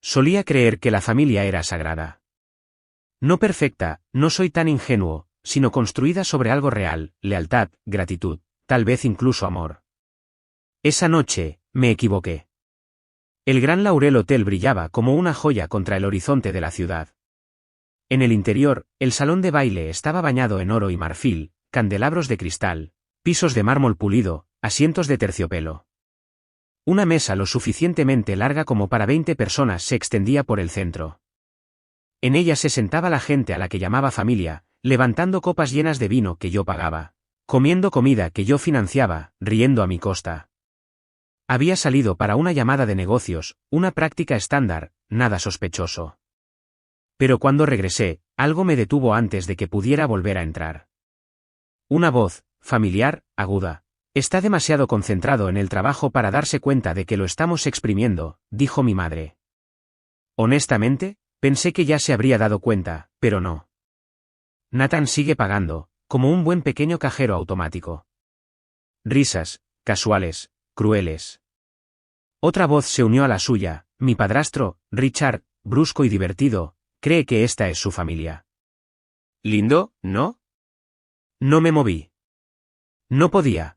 Solía creer que la familia era sagrada. No perfecta, no soy tan ingenuo, sino construida sobre algo real, lealtad, gratitud, tal vez incluso amor. Esa noche, me equivoqué. El Gran Laurel Hotel brillaba como una joya contra el horizonte de la ciudad. En el interior, el salón de baile estaba bañado en oro y marfil, candelabros de cristal, pisos de mármol pulido, asientos de terciopelo. Una mesa lo suficientemente larga como para 20 personas se extendía por el centro. En ella se sentaba la gente a la que llamaba familia, levantando copas llenas de vino que yo pagaba, comiendo comida que yo financiaba, riendo a mi costa. Había salido para una llamada de negocios, una práctica estándar, nada sospechoso. Pero cuando regresé, algo me detuvo antes de que pudiera volver a entrar. Una voz, familiar, aguda. Está demasiado concentrado en el trabajo para darse cuenta de que lo estamos exprimiendo, dijo mi madre. Honestamente, pensé que ya se habría dado cuenta, pero no. Nathan sigue pagando, como un buen pequeño cajero automático. Risas, casuales, crueles. Otra voz se unió a la suya, mi padrastro, Richard, brusco y divertido, cree que esta es su familia. Lindo, ¿no? No me moví. No podía.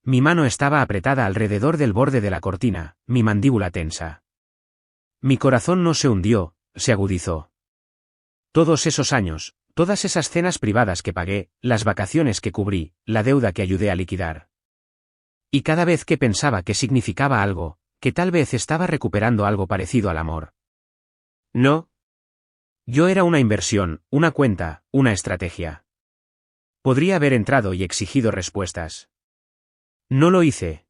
Mi mano estaba apretada alrededor del borde de la cortina, mi mandíbula tensa. Mi corazón no se hundió, se agudizó. Todos esos años, todas esas cenas privadas que pagué, las vacaciones que cubrí, la deuda que ayudé a liquidar. Y cada vez que pensaba que significaba algo, que tal vez estaba recuperando algo parecido al amor. No. Yo era una inversión, una cuenta, una estrategia. Podría haber entrado y exigido respuestas. No lo hice.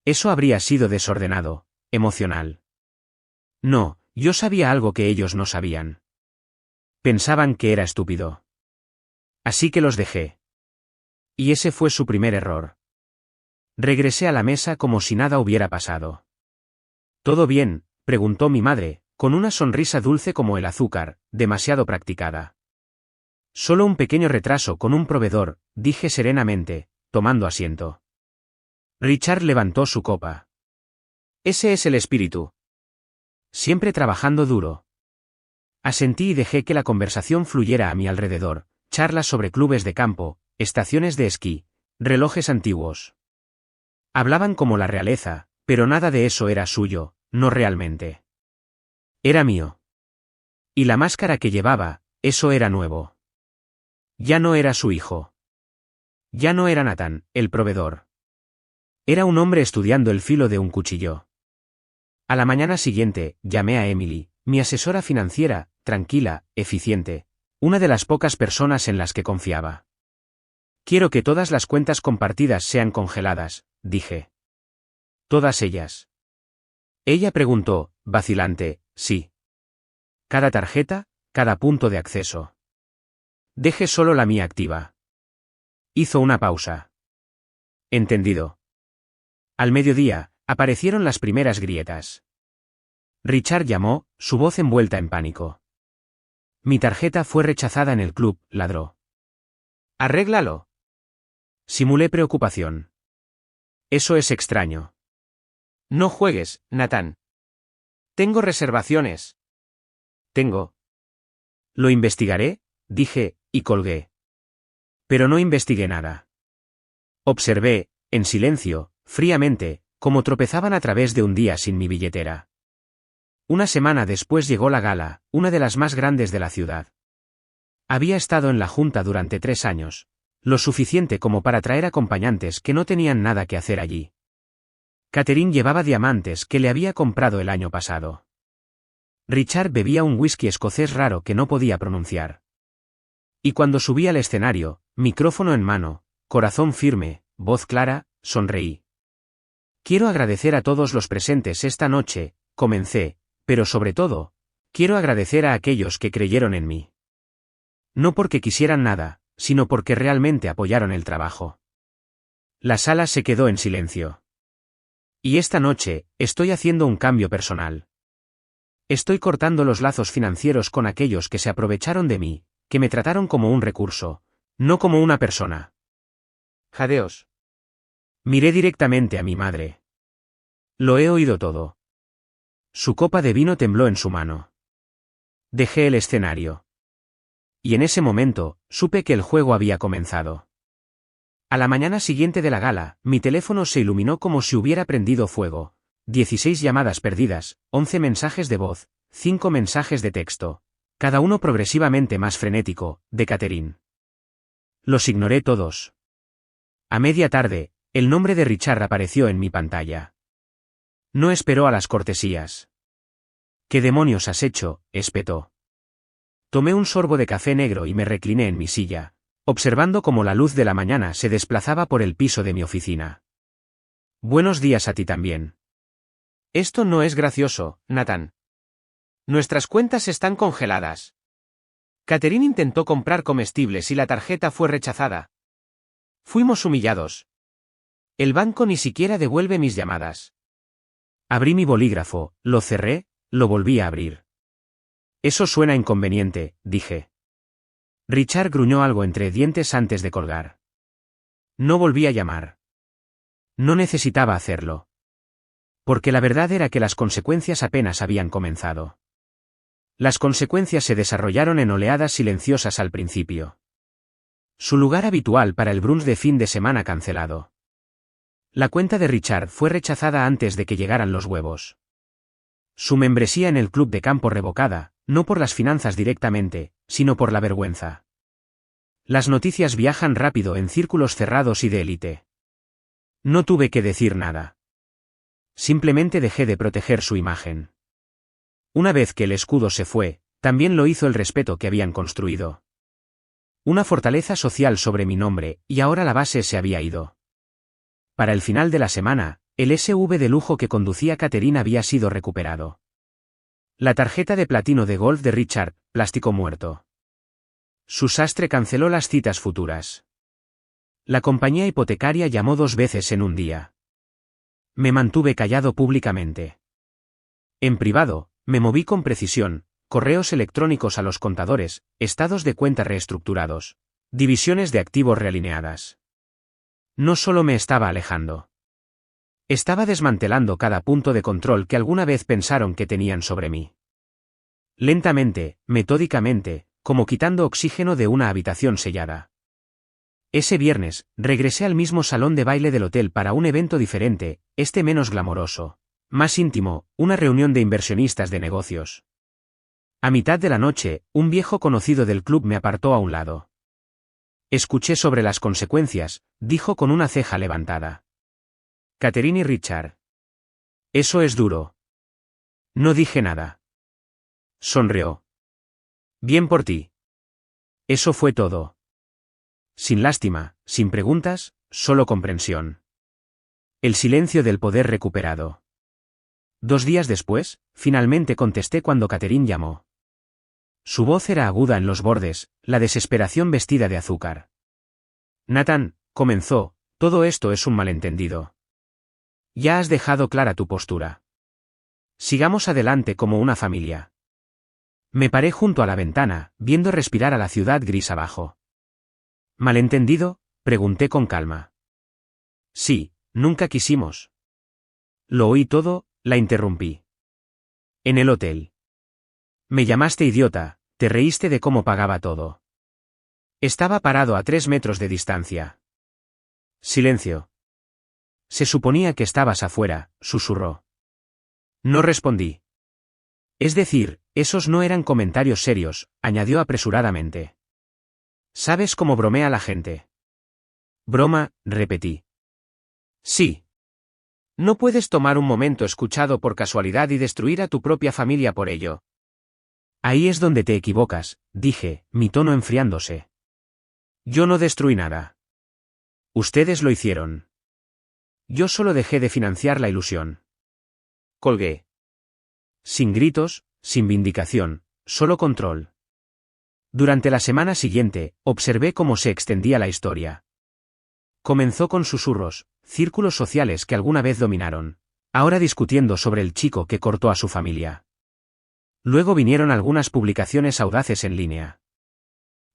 Eso habría sido desordenado, emocional. No, yo sabía algo que ellos no sabían. Pensaban que era estúpido. Así que los dejé. Y ese fue su primer error. Regresé a la mesa como si nada hubiera pasado. ¿Todo bien?, preguntó mi madre, con una sonrisa dulce como el azúcar, demasiado practicada. Solo un pequeño retraso con un proveedor, dije serenamente, tomando asiento. Richard levantó su copa. Ese es el espíritu. Siempre trabajando duro. Asentí y dejé que la conversación fluyera a mi alrededor, charlas sobre clubes de campo, estaciones de esquí, relojes antiguos. Hablaban como la realeza, pero nada de eso era suyo, no realmente. Era mío. Y la máscara que llevaba, eso era nuevo. Ya no era su hijo. Ya no era Nathan, el proveedor. Era un hombre estudiando el filo de un cuchillo. A la mañana siguiente, llamé a Emily, mi asesora financiera, tranquila, eficiente, una de las pocas personas en las que confiaba. Quiero que todas las cuentas compartidas sean congeladas, dije. Todas ellas. Ella preguntó, vacilante, sí. Cada tarjeta, cada punto de acceso. Deje solo la mía activa. Hizo una pausa. Entendido. Al mediodía, aparecieron las primeras grietas. Richard llamó, su voz envuelta en pánico. Mi tarjeta fue rechazada en el club, ladró. Arréglalo. Simulé preocupación. Eso es extraño. No juegues, Nathan. Tengo reservaciones. Tengo. Lo investigaré, dije, y colgué. Pero no investigué nada. Observé, en silencio, fríamente, cómo tropezaban a través de un día sin mi billetera. Una semana después llegó la gala, una de las más grandes de la ciudad. Había estado en la junta durante 3 años, lo suficiente como para traer acompañantes que no tenían nada que hacer allí. Catherine llevaba diamantes que le había comprado el año pasado. Richard bebía un whisky escocés raro que no podía pronunciar. Y cuando subí al escenario, micrófono en mano, corazón firme, voz clara, sonreí. Quiero agradecer a todos los presentes esta noche, comencé, pero sobre todo, quiero agradecer a aquellos que creyeron en mí. No porque quisieran nada, sino porque realmente apoyaron el trabajo. La sala se quedó en silencio. Y esta noche, estoy haciendo un cambio personal. Estoy cortando los lazos financieros con aquellos que se aprovecharon de mí, que me trataron como un recurso, no como una persona. Jadeos. Miré directamente a mi madre. Lo he oído todo. Su copa de vino tembló en su mano. Dejé el escenario. Y en ese momento, supe que el juego había comenzado. A la mañana siguiente de la gala, mi teléfono se iluminó como si hubiera prendido fuego. 16 llamadas perdidas, 11 mensajes de voz, 5 mensajes de texto. Cada uno progresivamente más frenético, de Catherine. Los ignoré todos. A media tarde, el nombre de Richard apareció en mi pantalla. No esperó a las cortesías. ¿Qué demonios has hecho?, espetó. Tomé un sorbo de café negro y me recliné en mi silla, observando cómo la luz de la mañana se desplazaba por el piso de mi oficina. Buenos días a ti también. Esto no es gracioso, Nathan. Nuestras cuentas están congeladas. Catherine intentó comprar comestibles y la tarjeta fue rechazada. Fuimos humillados. El banco ni siquiera devuelve mis llamadas. Abrí mi bolígrafo, lo cerré, lo volví a abrir. Eso suena inconveniente, dije. Richard gruñó algo entre dientes antes de colgar. No volví a llamar. No necesitaba hacerlo. Porque la verdad era que las consecuencias apenas habían comenzado. Las consecuencias se desarrollaron en oleadas silenciosas al principio. Su lugar habitual para el brunch de fin de semana cancelado. La cuenta de Richard fue rechazada antes de que llegaran los huevos. Su membresía en el club de campo revocada, no por las finanzas directamente, sino por la vergüenza. Las noticias viajan rápido en círculos cerrados y de élite. No tuve que decir nada. Simplemente dejé de proteger su imagen. Una vez que el escudo se fue, también lo hizo el respeto que habían construido. Una fortaleza social sobre mi nombre, y ahora la base se había ido. Para el final de la semana, el SUV de lujo que conducía Catherine había sido recuperado. La tarjeta de platino de golf de Richard, plástico muerto. Su sastre canceló las citas futuras. La compañía hipotecaria llamó 2 veces en un día. Me mantuve callado públicamente. En privado, me moví con precisión, correos electrónicos a los contadores, estados de cuenta reestructurados, divisiones de activos realineadas. No solo me estaba alejando. Estaba desmantelando cada punto de control que alguna vez pensaron que tenían sobre mí. Lentamente, metódicamente, como quitando oxígeno de una habitación sellada. Ese viernes, regresé al mismo salón de baile del hotel para un evento diferente, este menos glamoroso, más íntimo, una reunión de inversionistas de negocios. A mitad de la noche, un viejo conocido del club me apartó a un lado. Escuché sobre las consecuencias, dijo con una ceja levantada. Catherine y Richard. Eso es duro. No dije nada. Sonrió. Bien por ti. Eso fue todo. Sin lástima, sin preguntas, solo comprensión. El silencio del poder recuperado. 2 días después, finalmente contesté cuando Catherine llamó. Su voz era aguda en los bordes, la desesperación vestida de azúcar. Nathan, comenzó, todo esto es un malentendido. Ya has dejado clara tu postura. Sigamos adelante como una familia. Me paré junto a la ventana, viendo respirar a la ciudad gris abajo. ¿Malentendido?, pregunté con calma. Sí, nunca quisimos. Lo oí todo, la interrumpí. En el hotel. Me llamaste idiota, te reíste de cómo pagaba todo. Estaba parado a 3 metros de distancia. Silencio. Se suponía que estabas afuera, susurró. No respondí. Es decir, esos no eran comentarios serios, añadió apresuradamente. ¿Sabes cómo bromea la gente? Broma, repetí. Sí. No puedes tomar un momento escuchado por casualidad y destruir a tu propia familia por ello. Ahí es donde te equivocas, dije, mi tono enfriándose. Yo no destruí nada. Ustedes lo hicieron. Yo solo dejé de financiar la ilusión. Colgué. Sin gritos, sin vindicación, solo control. Durante la semana siguiente, observé cómo se extendía la historia. Comenzó con susurros, círculos sociales que alguna vez dominaron, ahora discutiendo sobre el chico que cortó a su familia. Luego vinieron algunas publicaciones audaces en línea.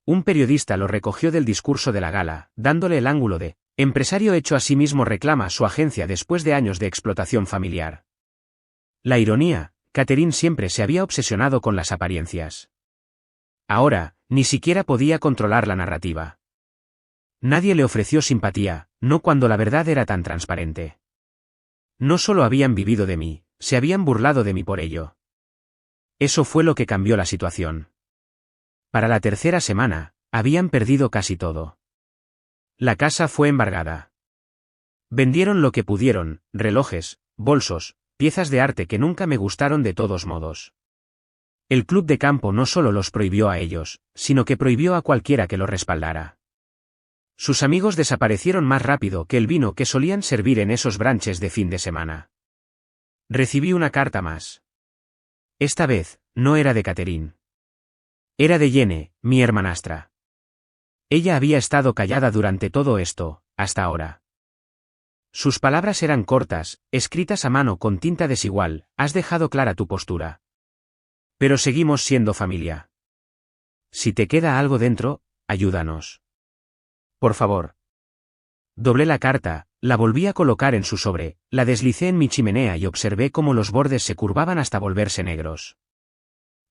Un periodista lo recogió del discurso de la gala, dándole el ángulo de empresario hecho a sí mismo reclama su agencia después de años de explotación familiar. La ironía, Catherine siempre se había obsesionado con las apariencias. Ahora, ni siquiera podía controlar la narrativa. Nadie le ofreció simpatía, no cuando la verdad era tan transparente. No solo habían vivido de mí, se habían burlado de mí por ello. Eso fue lo que cambió la situación. Para la tercera semana, habían perdido casi todo. La casa fue embargada. Vendieron lo que pudieron, relojes, bolsos, piezas de arte que nunca me gustaron de todos modos. El club de campo no solo los prohibió a ellos, sino que prohibió a cualquiera que los respaldara. Sus amigos desaparecieron más rápido que el vino que solían servir en esos branches de fin de semana. Recibí una carta más. Esta vez, no era de Catherine. Era de Jene, mi hermanastra. Ella había estado callada durante todo esto, hasta ahora. Sus palabras eran cortas, escritas a mano con tinta desigual: has dejado clara tu postura. Pero seguimos siendo familia. Si te queda algo dentro, ayúdanos. Por favor. Doblé la carta, la volví a colocar en su sobre, la deslicé en mi chimenea y observé cómo los bordes se curvaban hasta volverse negros.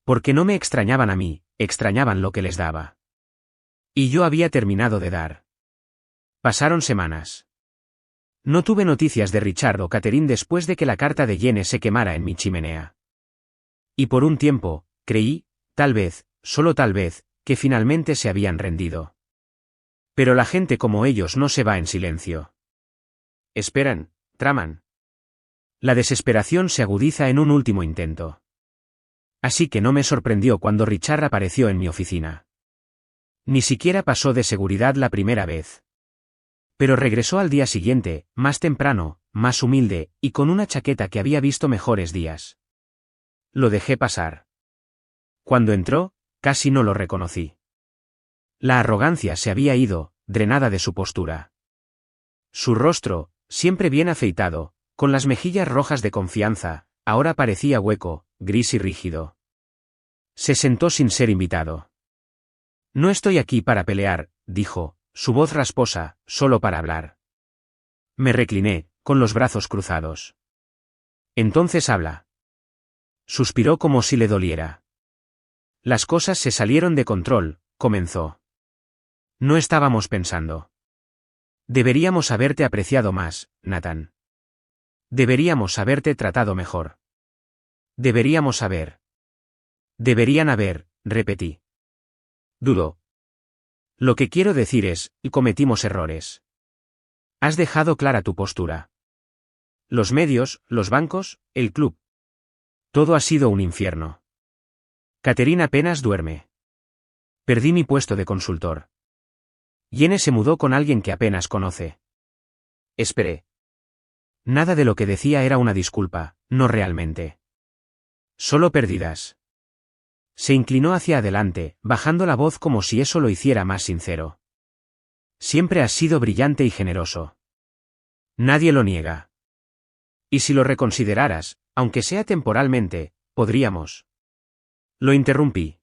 Porque no me extrañaban a mí, extrañaban lo que les daba. Y yo había terminado de dar. Pasaron semanas. No tuve noticias de Richard o Catherine después de que la carta de Jene se quemara en mi chimenea. Y por un tiempo, creí, tal vez, solo tal vez, que finalmente se habían rendido. Pero la gente como ellos no se va en silencio. Esperan, traman. La desesperación se agudiza en un último intento. Así que no me sorprendió cuando Richard apareció en mi oficina. Ni siquiera pasó de seguridad la primera vez. Pero regresó al día siguiente, más temprano, más humilde, y con una chaqueta que había visto mejores días. Lo dejé pasar. Cuando entró, casi no lo reconocí. La arrogancia se había ido, drenada de su postura. Su rostro, siempre bien afeitado, con las mejillas rojas de confianza, ahora parecía hueco, gris y rígido. Se sentó sin ser invitado. No estoy aquí para pelear, dijo, su voz rasposa, solo para hablar. Me recliné, con los brazos cruzados. Entonces habla. Suspiró como si le doliera. Las cosas se salieron de control, comenzó. No estábamos pensando. Deberíamos haberte apreciado más, Nathan. Deberíamos haberte tratado mejor. Deberíamos haber. Deberían haber, repetí. Dudó. Lo que quiero decir es, y cometimos errores. Has dejado clara tu postura. Los medios, los bancos, el club. Todo ha sido un infierno. Catherine apenas duerme. Perdí mi puesto de consultor. Jene se mudó con alguien que apenas conoce. Esperé. Nada de lo que decía era una disculpa, no realmente. Solo pérdidas. Se inclinó hacia adelante, bajando la voz como si eso lo hiciera más sincero. Siempre has sido brillante y generoso. Nadie lo niega. Y si lo reconsideraras, aunque sea temporalmente, podríamos. Lo interrumpí.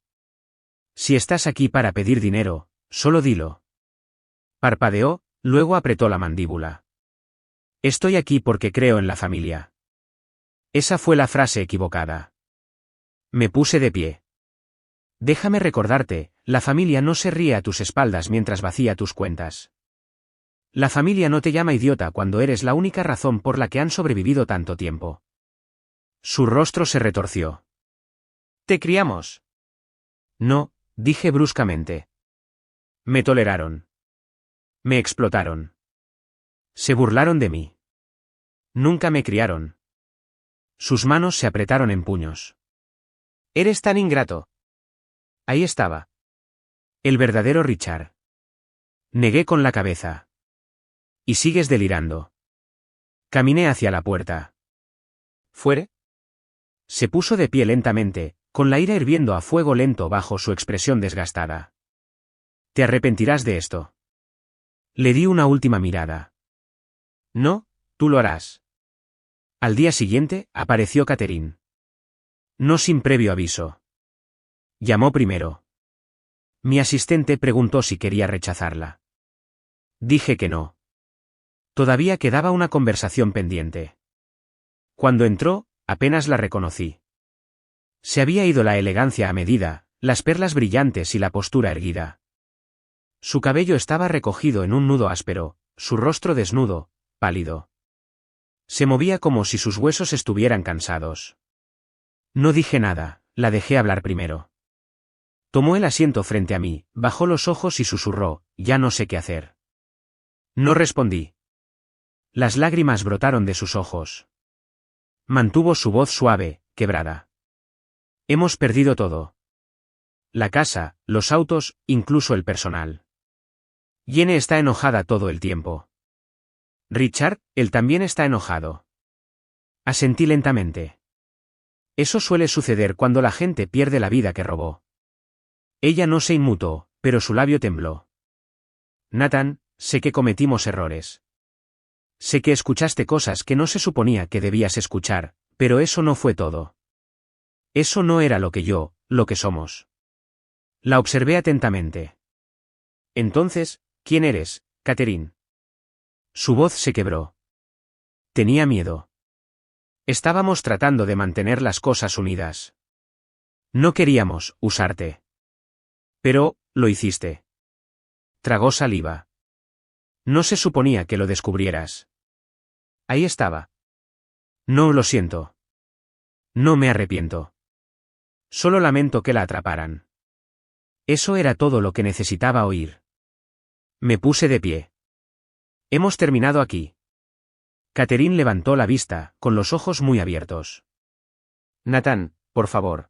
Si estás aquí para pedir dinero, solo dilo. Parpadeó, luego apretó la mandíbula. Estoy aquí porque creo en la familia. Esa fue la frase equivocada. Me puse de pie. Déjame recordarte, la familia no se ríe a tus espaldas mientras vacía tus cuentas. La familia no te llama idiota cuando eres la única razón por la que han sobrevivido tanto tiempo. Su rostro se retorció. ¿Te criamos? No, dije bruscamente. Me toleraron. Me explotaron. Se burlaron de mí. Nunca me criaron. Sus manos se apretaron en puños. Eres tan ingrato. Ahí estaba. El verdadero Richard. Negué con la cabeza. Y sigues delirando. Caminé hacia la puerta. ¿Fuere? Se puso de pie lentamente, con la ira hirviendo a fuego lento bajo su expresión desgastada. Te arrepentirás de esto. Le di una última mirada. No, tú lo harás. Al día siguiente, apareció Catherine. No sin previo aviso. Llamó primero. Mi asistente preguntó si quería rechazarla. Dije que no. Todavía quedaba una conversación pendiente. Cuando entró, apenas la reconocí. Se había ido la elegancia a medida, las perlas brillantes y la postura erguida. Su cabello estaba recogido en un nudo áspero, su rostro desnudo, pálido. Se movía como si sus huesos estuvieran cansados. No dije nada, la dejé hablar primero. Tomó el asiento frente a mí, bajó los ojos y susurró, ya no sé qué hacer. No respondí. Las lágrimas brotaron de sus ojos. Mantuvo su voz suave, quebrada. Hemos perdido todo. La casa, los autos, incluso el personal. Jenny está enojada todo el tiempo. Richard, él también está enojado. Asentí lentamente. Eso suele suceder cuando la gente pierde la vida que robó. Ella no se inmutó, pero su labio tembló. Nathan, sé que cometimos errores. Sé que escuchaste cosas que no se suponía que debías escuchar, pero eso no fue todo. Eso no era lo que somos. La observé atentamente. Entonces, ¿quién eres, Catherine? Su voz se quebró. Tenía miedo. Estábamos tratando de mantener las cosas unidas. No queríamos usarte. Pero, lo hiciste. Tragó saliva. No se suponía que lo descubrieras. Ahí estaba. No lo siento. No me arrepiento. Solo lamento que la atraparan. Eso era todo lo que necesitaba oír. Me puse de pie. Hemos terminado aquí. Catherine levantó la vista, con los ojos muy abiertos. Nathan, por favor.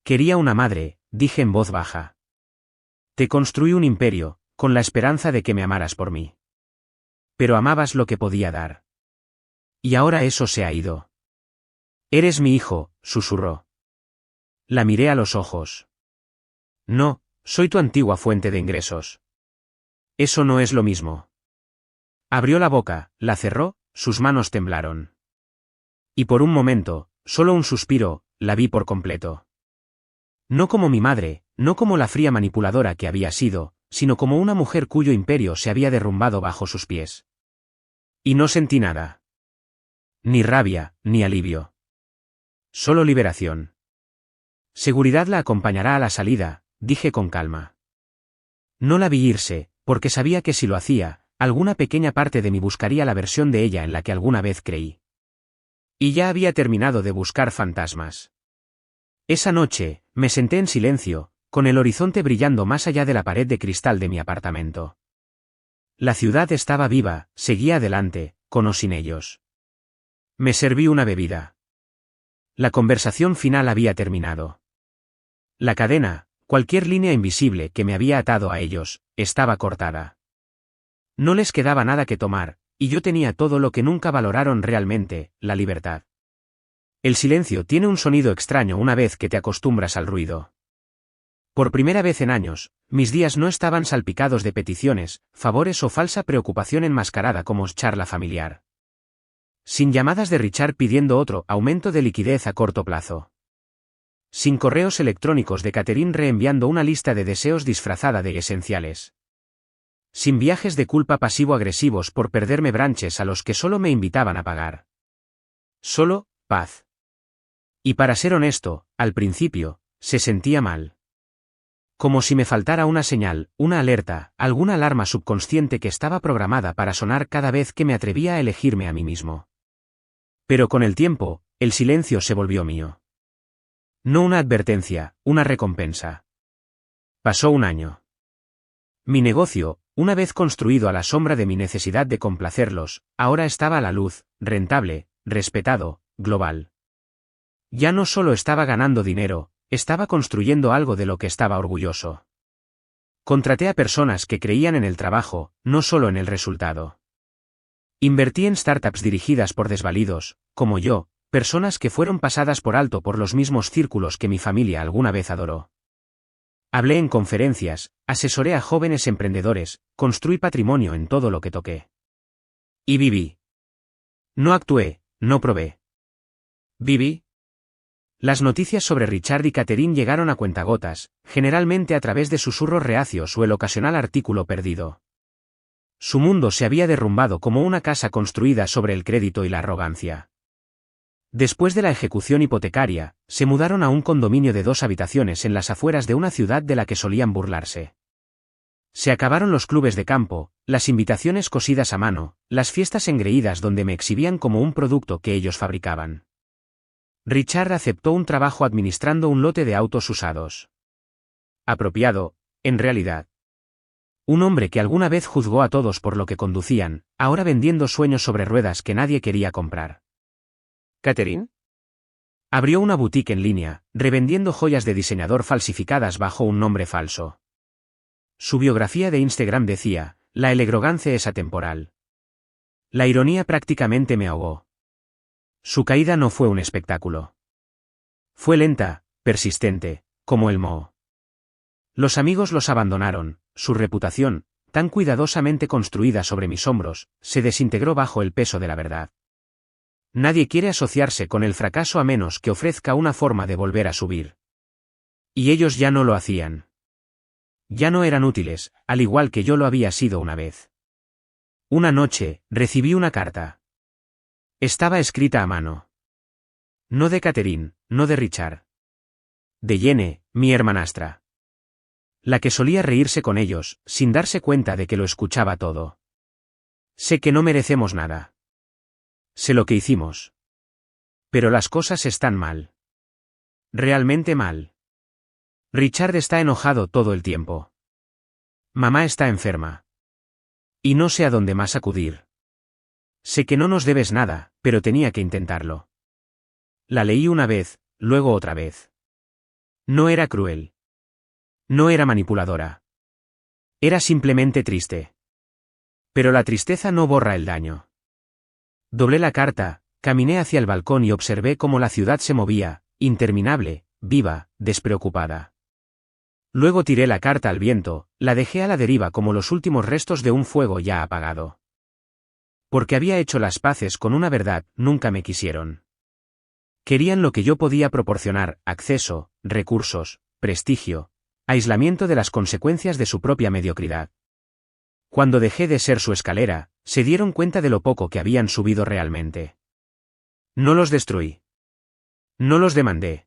Quería una madre, dije en voz baja. Te construí un imperio, con la esperanza de que me amaras por mí. Pero amabas lo que podía dar. Y ahora eso se ha ido. Eres mi hijo, susurró. La miré a los ojos. No, soy tu antigua fuente de ingresos. Eso no es lo mismo. Abrió la boca, la cerró, sus manos temblaron. Y por un momento, solo un suspiro, la vi por completo. No como mi madre, no como la fría manipuladora que había sido, sino como una mujer cuyo imperio se había derrumbado bajo sus pies. Y no sentí nada. Ni rabia, ni alivio. Solo liberación. Seguridad la acompañará a la salida, dije con calma. No la vi irse, porque sabía que si lo hacía, alguna pequeña parte de mí buscaría la versión de ella en la que alguna vez creí. Y ya había terminado de buscar fantasmas. Esa noche, me senté en silencio, con el horizonte brillando más allá de la pared de cristal de mi apartamento. La ciudad estaba viva, seguía adelante, con o sin ellos. Me serví una bebida. La conversación final había terminado. La cadena, cualquier línea invisible que me había atado a ellos, estaba cortada. No les quedaba nada que tomar, y yo tenía todo lo que nunca valoraron realmente, la libertad. El silencio tiene un sonido extraño una vez que te acostumbras al ruido. Por primera vez en años, mis días no estaban salpicados de peticiones, favores o falsa preocupación enmascarada como charla familiar. Sin llamadas de Richard pidiendo otro aumento de liquidez a corto plazo. Sin correos electrónicos de Catherine reenviando una lista de deseos disfrazada de esenciales. Sin viajes de culpa pasivo-agresivos por perderme branches a los que solo me invitaban a pagar. Solo, paz. Y para ser honesto, al principio, se sentía mal. Como si me faltara una señal, una alerta, alguna alarma subconsciente que estaba programada para sonar cada vez que me atrevía a elegirme a mí mismo. Pero con el tiempo, el silencio se volvió mío. No una advertencia, una recompensa. Pasó un año. Mi negocio, una vez construido a la sombra de mi necesidad de complacerlos, ahora estaba a la luz, rentable, respetado, global. Ya no solo estaba ganando dinero, estaba construyendo algo de lo que estaba orgulloso. Contraté a personas que creían en el trabajo, no solo en el resultado. Invertí en startups dirigidas por desvalidos, como yo, personas que fueron pasadas por alto por los mismos círculos que mi familia alguna vez adoró. Hablé en conferencias, asesoré a jóvenes emprendedores, construí patrimonio en todo lo que toqué. Y viví. No actué, no probé. Viví. Las noticias sobre Richard y Catherine llegaron a cuentagotas, generalmente a través de susurros reacios o el ocasional artículo perdido. Su mundo se había derrumbado como una casa construida sobre el crédito y la arrogancia. Después de la ejecución hipotecaria, se mudaron a un condominio de 2 habitaciones en las afueras de una ciudad de la que solían burlarse. Se acabaron los clubes de campo, las invitaciones cosidas a mano, las fiestas engreídas donde me exhibían como un producto que ellos fabricaban. Richard aceptó un trabajo administrando un lote de autos usados. Apropiado, en realidad. Un hombre que alguna vez juzgó a todos por lo que conducían, ahora vendiendo sueños sobre ruedas que nadie quería comprar. ¿Catherine? Abrió una boutique en línea, revendiendo joyas de diseñador falsificadas bajo un nombre falso. Su biografía de Instagram decía, la elegance es atemporal. La ironía prácticamente me ahogó. Su caída no fue un espectáculo. Fue lenta, persistente, como el moho. Los amigos los abandonaron, su reputación, tan cuidadosamente construida sobre mis hombros, se desintegró bajo el peso de la verdad. Nadie quiere asociarse con el fracaso a menos que ofrezca una forma de volver a subir. Y ellos ya no lo hacían. Ya no eran útiles, al igual que yo lo había sido una vez. Una noche, recibí una carta. Estaba escrita a mano. No de Catherine, no de Richard. De Jenny, mi hermanastra. La que solía reírse con ellos, sin darse cuenta de que lo escuchaba todo. Sé que no merecemos nada. Sé lo que hicimos. Pero las cosas están mal. Realmente mal. Richard está enojado todo el tiempo. Mamá está enferma. Y no sé a dónde más acudir. Sé que no nos debes nada, pero tenía que intentarlo. La leí una vez, luego otra vez. No era cruel. No era manipuladora. Era simplemente triste. Pero la tristeza no borra el daño. Doblé la carta, caminé hacia el balcón y observé cómo la ciudad se movía, interminable, viva, despreocupada. Luego tiré la carta al viento, la dejé a la deriva como los últimos restos de un fuego ya apagado. Porque había hecho las paces con una verdad, nunca me quisieron. Querían lo que yo podía proporcionar, acceso, recursos, prestigio, aislamiento de las consecuencias de su propia mediocridad. Cuando dejé de ser su escalera, se dieron cuenta de lo poco que habían subido realmente. No los destruí. No los demandé.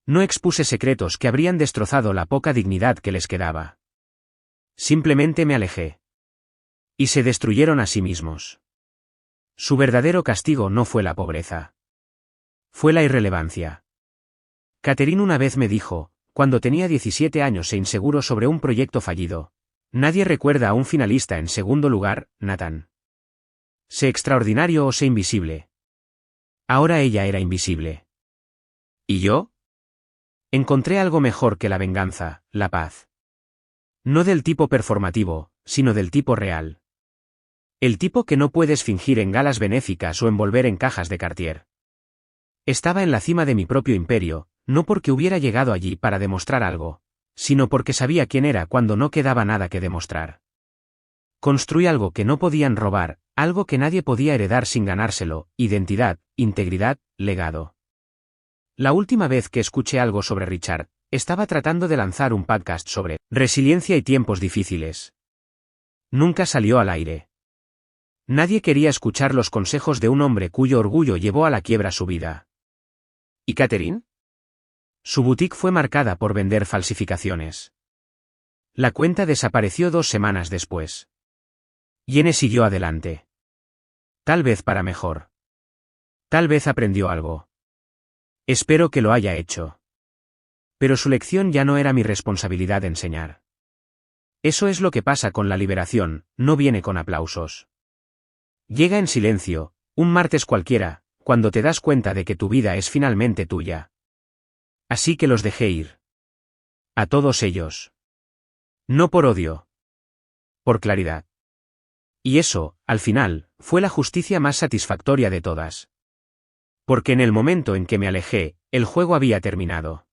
No expuse secretos que habrían destrozado la poca dignidad que les quedaba. Simplemente me alejé. Y se destruyeron a sí mismos. Su verdadero castigo no fue la pobreza. Fue la irrelevancia. Catherine una vez me dijo, cuando tenía 17 años e inseguro sobre un proyecto fallido, nadie recuerda a un finalista en segundo lugar, Nathan. Sé extraordinario o sé invisible. Ahora ella era invisible. ¿Y yo? Encontré algo mejor que la venganza, la paz. No del tipo performativo, sino del tipo real. El tipo que no puedes fingir en galas benéficas o envolver en cajas de Cartier. Estaba en la cima de mi propio imperio, no porque hubiera llegado allí para demostrar algo, sino porque sabía quién era cuando no quedaba nada que demostrar. Construí algo que no podían robar, algo que nadie podía heredar sin ganárselo, identidad, integridad, legado. La última vez que escuché algo sobre Richard, estaba tratando de lanzar un podcast sobre resiliencia y tiempos difíciles. Nunca salió al aire. Nadie quería escuchar los consejos de un hombre cuyo orgullo llevó a la quiebra su vida. ¿Y Catherine? Su boutique fue marcada por vender falsificaciones. La cuenta desapareció 2 semanas después. Jenny siguió adelante. Tal vez para mejor. Tal vez aprendió algo. Espero que lo haya hecho. Pero su lección ya no era mi responsabilidad enseñar. Eso es lo que pasa con la liberación, no viene con aplausos. Llega en silencio, un martes cualquiera, cuando te das cuenta de que tu vida es finalmente tuya. Así que los dejé ir. A todos ellos. No por odio. Por claridad. Y eso, al final, fue la justicia más satisfactoria de todas. Porque en el momento en que me alejé, el juego había terminado.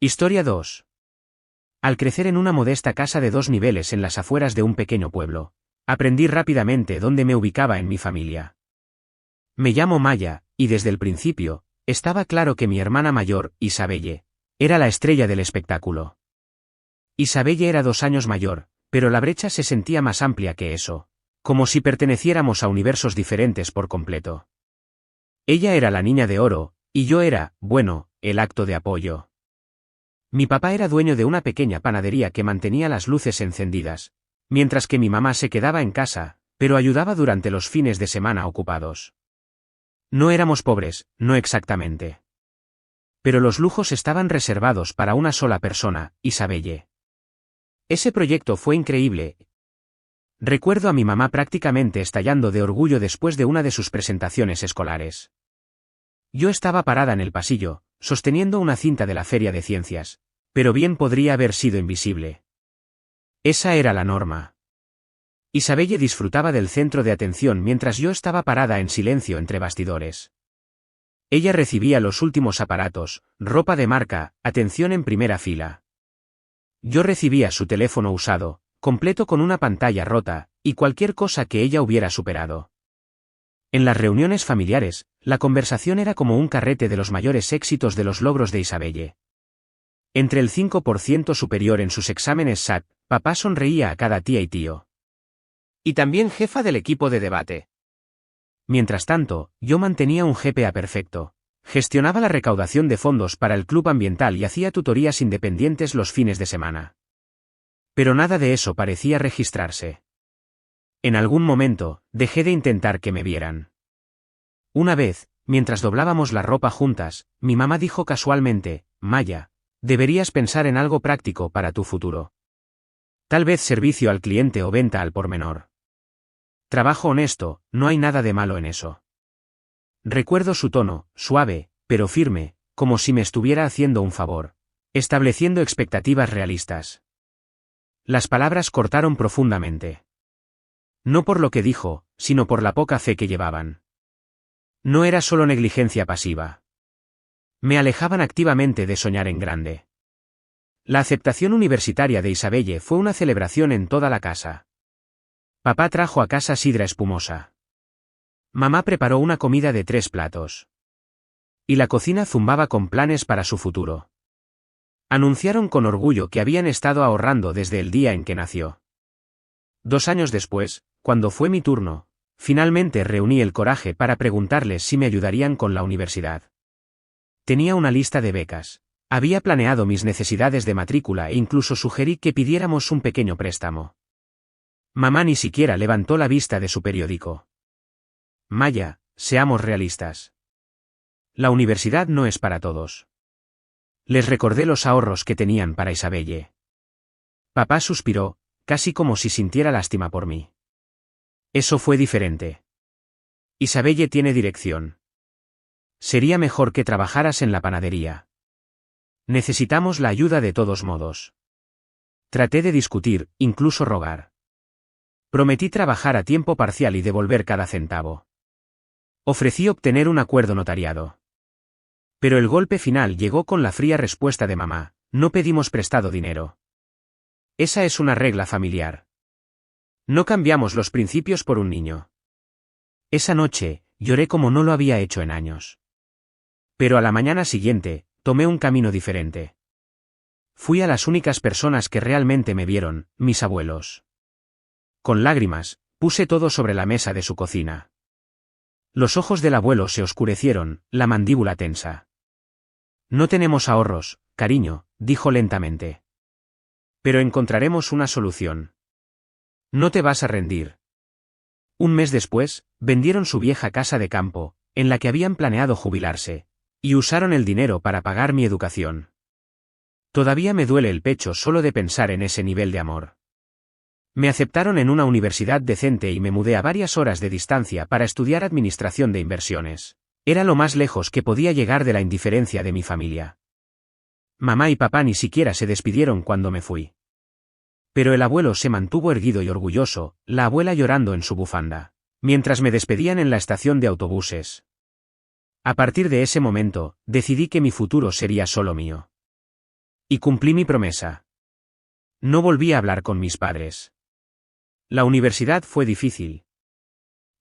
Historia 2. Al crecer en una modesta casa de 2 niveles en las afueras de un pequeño pueblo, aprendí rápidamente dónde me ubicaba en mi familia. Me llamo Maya, y desde el principio, estaba claro que mi hermana mayor, Isabelle, era la estrella del espectáculo. Isabelle era 2 años mayor, pero la brecha se sentía más amplia que eso, como si perteneciéramos a universos diferentes por completo. Ella era la niña de oro, y yo era, bueno, el acto de apoyo. Mi papá era dueño de una pequeña panadería que mantenía las luces encendidas, mientras que mi mamá se quedaba en casa, pero ayudaba durante los fines de semana ocupados. No éramos pobres, no exactamente. Pero los lujos estaban reservados para una sola persona, Isabelle. Ese proyecto fue increíble. Recuerdo a mi mamá prácticamente estallando de orgullo después de una de sus presentaciones escolares. Yo estaba parada en el pasillo, sosteniendo una cinta de la Feria de Ciencias, pero bien podría haber sido invisible. Esa era la norma. Isabelle disfrutaba del centro de atención mientras yo estaba parada en silencio entre bastidores. Ella recibía los últimos aparatos, ropa de marca, atención en primera fila. Yo recibía su teléfono usado, completo con una pantalla rota, y cualquier cosa que ella hubiera superado. En las reuniones familiares, la conversación era como un carrete de los mayores éxitos de los logros de Isabelle. Entre el 5% superior en sus exámenes SAT, papá sonreía a cada tía y tío. Y también jefa del equipo de debate. Mientras tanto, yo mantenía un GPA perfecto, gestionaba la recaudación de fondos para el club ambiental y hacía tutorías independientes los fines de semana. Pero nada de eso parecía registrarse. En algún momento, dejé de intentar que me vieran. Una vez, mientras doblábamos la ropa juntas, mi mamá dijo casualmente, Maya, deberías pensar en algo práctico para tu futuro. Tal vez servicio al cliente o venta al por menor. Trabajo honesto, no hay nada de malo en eso. Recuerdo su tono, suave, pero firme, como si me estuviera haciendo un favor, estableciendo expectativas realistas. Las palabras cortaron profundamente. No por lo que dijo, sino por la poca fe que llevaban. No era solo negligencia pasiva. Me alejaban activamente de soñar en grande. La aceptación universitaria de Isabelle fue una celebración en toda la casa. Papá trajo a casa sidra espumosa. Mamá preparó una comida de 3 platos. Y la cocina zumbaba con planes para su futuro. Anunciaron con orgullo que habían estado ahorrando desde el día en que nació. 2 años después, cuando fue mi turno, finalmente reuní el coraje para preguntarles si me ayudarían con la universidad. Tenía una lista de becas. Había planeado mis necesidades de matrícula e incluso sugerí que pidiéramos un pequeño préstamo. Mamá ni siquiera levantó la vista de su periódico. Maya, seamos realistas. La universidad no es para todos. Les recordé los ahorros que tenían para Isabelle. Papá suspiró, casi como si sintiera lástima por mí. Eso fue diferente. Isabelle tiene dirección. Sería mejor que trabajaras en la panadería. Necesitamos la ayuda de todos modos. Traté de discutir, incluso rogar. Prometí trabajar a tiempo parcial y devolver cada centavo. Ofrecí obtener un acuerdo notariado. Pero el golpe final llegó con la fría respuesta de mamá, no pedimos prestado dinero. Esa es una regla familiar. No cambiamos los principios por un niño. Esa noche, lloré como no lo había hecho en años. Pero a la mañana siguiente, tomé un camino diferente. Fui a las únicas personas que realmente me vieron, mis abuelos. Con lágrimas, puse todo sobre la mesa de su cocina. Los ojos del abuelo se oscurecieron, la mandíbula tensa. No tenemos ahorros, cariño, dijo lentamente. Pero encontraremos una solución. No te vas a rendir. Un mes después, vendieron su vieja casa de campo, en la que habían planeado jubilarse, y usaron el dinero para pagar mi educación. Todavía me duele el pecho solo de pensar en ese nivel de amor. Me aceptaron en una universidad decente y me mudé a varias horas de distancia para estudiar administración de inversiones. Era lo más lejos que podía llegar de la indiferencia de mi familia. Mamá y papá ni siquiera se despidieron cuando me fui. Pero el abuelo se mantuvo erguido y orgulloso, la abuela llorando en su bufanda, mientras me despedían en la estación de autobuses. A partir de ese momento, decidí que mi futuro sería solo mío. Y cumplí mi promesa. No volví a hablar con mis padres. La universidad fue difícil.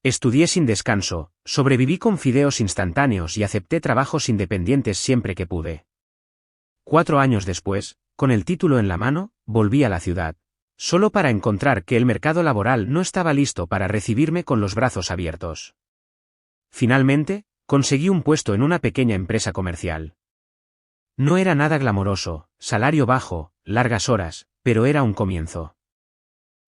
Estudié sin descanso, sobreviví con fideos instantáneos y acepté trabajos independientes siempre que pude. 4 años después, con el título en la mano, volví a la ciudad, solo para encontrar que el mercado laboral no estaba listo para recibirme con los brazos abiertos. Finalmente, Conseguí un puesto en una pequeña empresa comercial. No era nada glamoroso, salario bajo, largas horas, pero era un comienzo.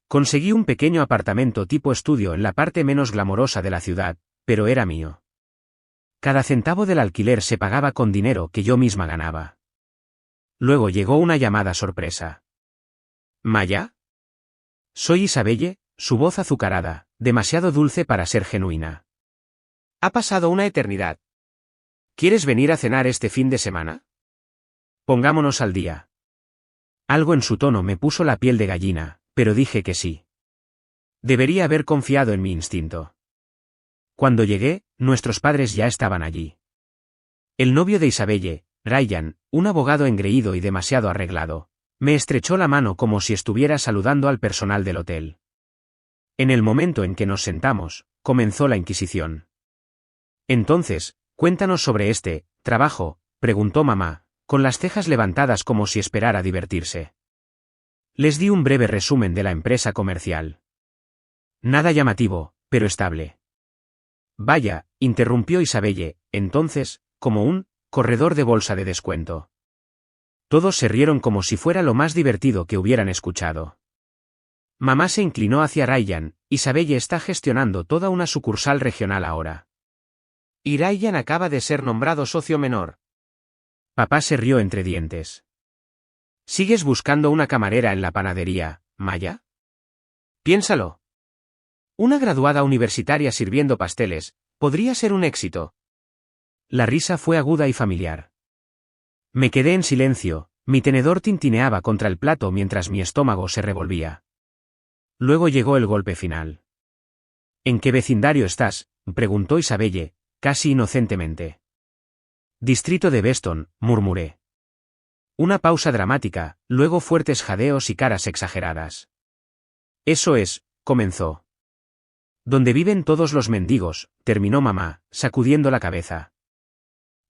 Conseguí un pequeño apartamento tipo estudio en la parte menos glamorosa de la ciudad, pero era mío. Cada centavo del alquiler se pagaba con dinero que yo misma ganaba. Luego llegó una llamada sorpresa. ¿Maya? Soy Isabelle, su voz azucarada, demasiado dulce para ser genuina. Ha pasado una eternidad. ¿Quieres venir a cenar este fin de semana? Pongámonos al día. Algo en su tono me puso la piel de gallina, pero dije que sí. Debería haber confiado en mi instinto. Cuando llegué, nuestros padres ya estaban allí. El novio de Isabelle, Ryan, un abogado engreído y demasiado arreglado, me estrechó la mano como si estuviera saludando al personal del hotel. En el momento en que nos sentamos, comenzó la inquisición. Entonces, cuéntanos sobre este trabajo, preguntó mamá, con las cejas levantadas como si esperara divertirse. Les di un breve resumen de la empresa comercial. Nada llamativo, pero estable. Vaya, interrumpió Isabelle, entonces, como un corredor de bolsa de descuento. Todos se rieron como si fuera lo más divertido que hubieran escuchado. Mamá se inclinó hacia Ryan. Isabelle está gestionando toda una sucursal regional ahora. Y Ryan acaba de ser nombrado socio menor. Papá se rió entre dientes. ¿Sigues buscando una camarera en la panadería, Maya? Piénsalo. Una graduada universitaria sirviendo pasteles podría ser un éxito. La risa fue aguda y familiar. Me quedé en silencio, mi tenedor tintineaba contra el plato mientras mi estómago se revolvía. Luego llegó el golpe final. ¿En qué vecindario estás?, preguntó Isabelle, casi inocentemente. Distrito de Beston, murmuré. Una pausa dramática, luego fuertes jadeos y caras exageradas. Eso es, comenzó. Donde viven todos los mendigos, terminó mamá, sacudiendo la cabeza.